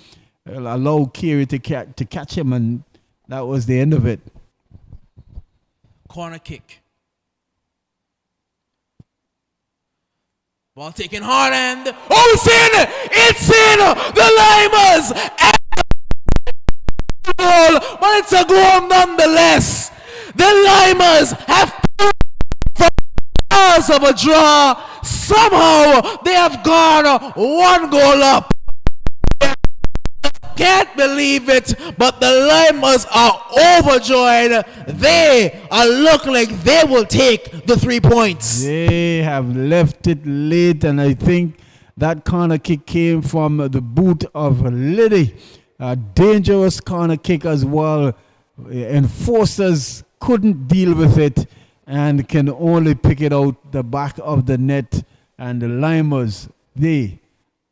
allow Kerry to catch him, and that was the end of it. Corner kick. Ball taken hard and it's in! It's in! The Lymers! But it's a goal nonetheless. The Lymers have from cause of a draw. Somehow they have gone 1 goal up. Can't believe it, but the Lymers are overjoyed. They are looking like they will take the 3 points. They have left it late, and I think that corner kick came from the boot of Liddy. A dangerous corner kick as well. Enforcers couldn't deal with it and can only pick it out the back of the net. And the Lymers, they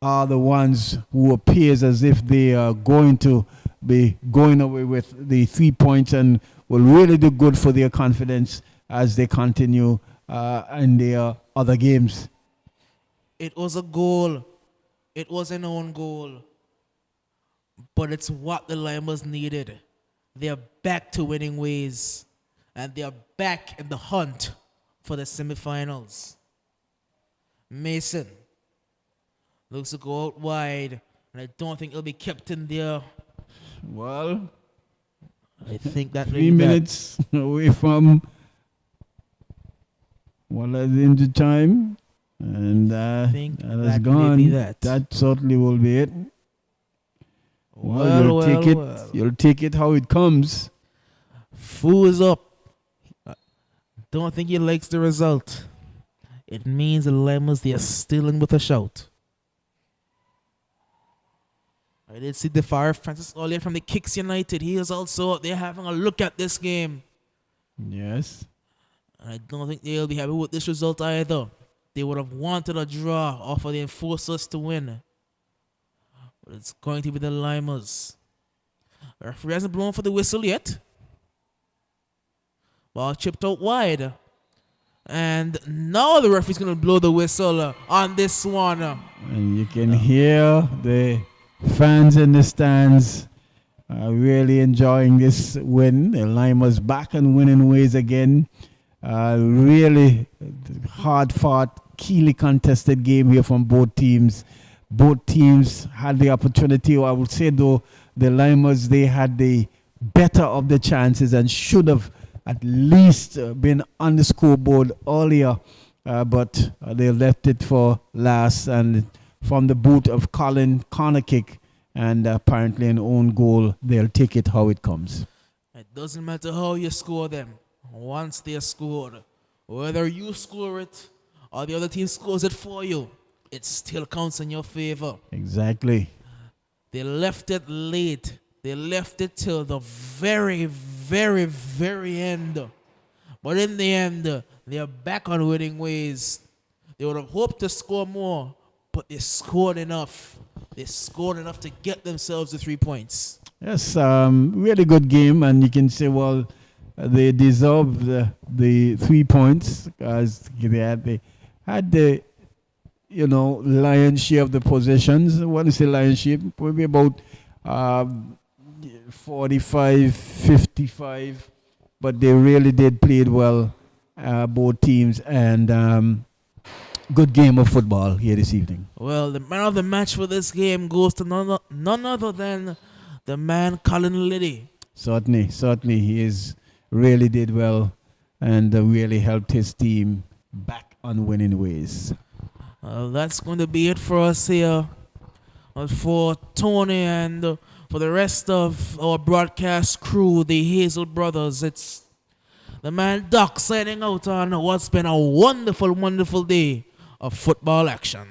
are the ones who appears as if they are going to be going away with the 3 points and will really do good for their confidence as they continue in their other games. It was a goal. It was an own goal. but it's what the Lymers needed. They're back to winning ways, and they're back in the hunt for the semifinals. Mason looks to go out wide, and I don't think he'll be kept in there. Well, I think that 3 minutes away from what is into time, and think that is that may gone. be that. That certainly will be it. Well, you'll take it. well. You'll take it how it comes. Fu is up. Don't think he likes the result. It means the Lymers, they are still in with a shout. I did see the Fire Francis earlier from the Kicks United. He is also out there having a look at this game. Yes. I don't think they'll be happy with this result either. They would have wanted a draw off of the Enforcers to win. But it's going to be the Lymers. The referee hasn't blown for the whistle yet. Ball chipped out wide. And now the referee's going to blow the whistle on this one. And you can hear the fans in the stands really enjoying this win. The Lymers back and winning ways again. Really hard-fought, keenly contested game here from both teams. Both teams had the opportunity, or I would say though, the Lymers, they had the better of the chances and should have at least been on the scoreboard earlier, but they left it for last, and from the boot of Colin, corner kick, and apparently an own goal, they'll take it how it comes. It doesn't matter how you score them. Once they're scored, whether you score it or the other team scores it for you, it still counts in your favor. Exactly. They left it late. They left it till the very, very, very end. But in the end, they're back on winning ways. They would have hoped to score more, but they scored enough. They scored enough to get themselves the 3 points. Yes, really good game, and you can say, well, they deserved the 3 points as they had the lion's share of the possessions. I want to say lion's share, probably about 45, 55, but they really did play it well, both teams, and good game of football here this evening. Well, the man of the match for this game goes to none other than the man Colin Liddy. Certainly, he really did well and really helped his team back on winning ways. That's going to be it for us here. For Tony and for the rest of our broadcast crew, the Hazel Brothers, it's the man Doc signing out on what's been a wonderful, wonderful day of football action.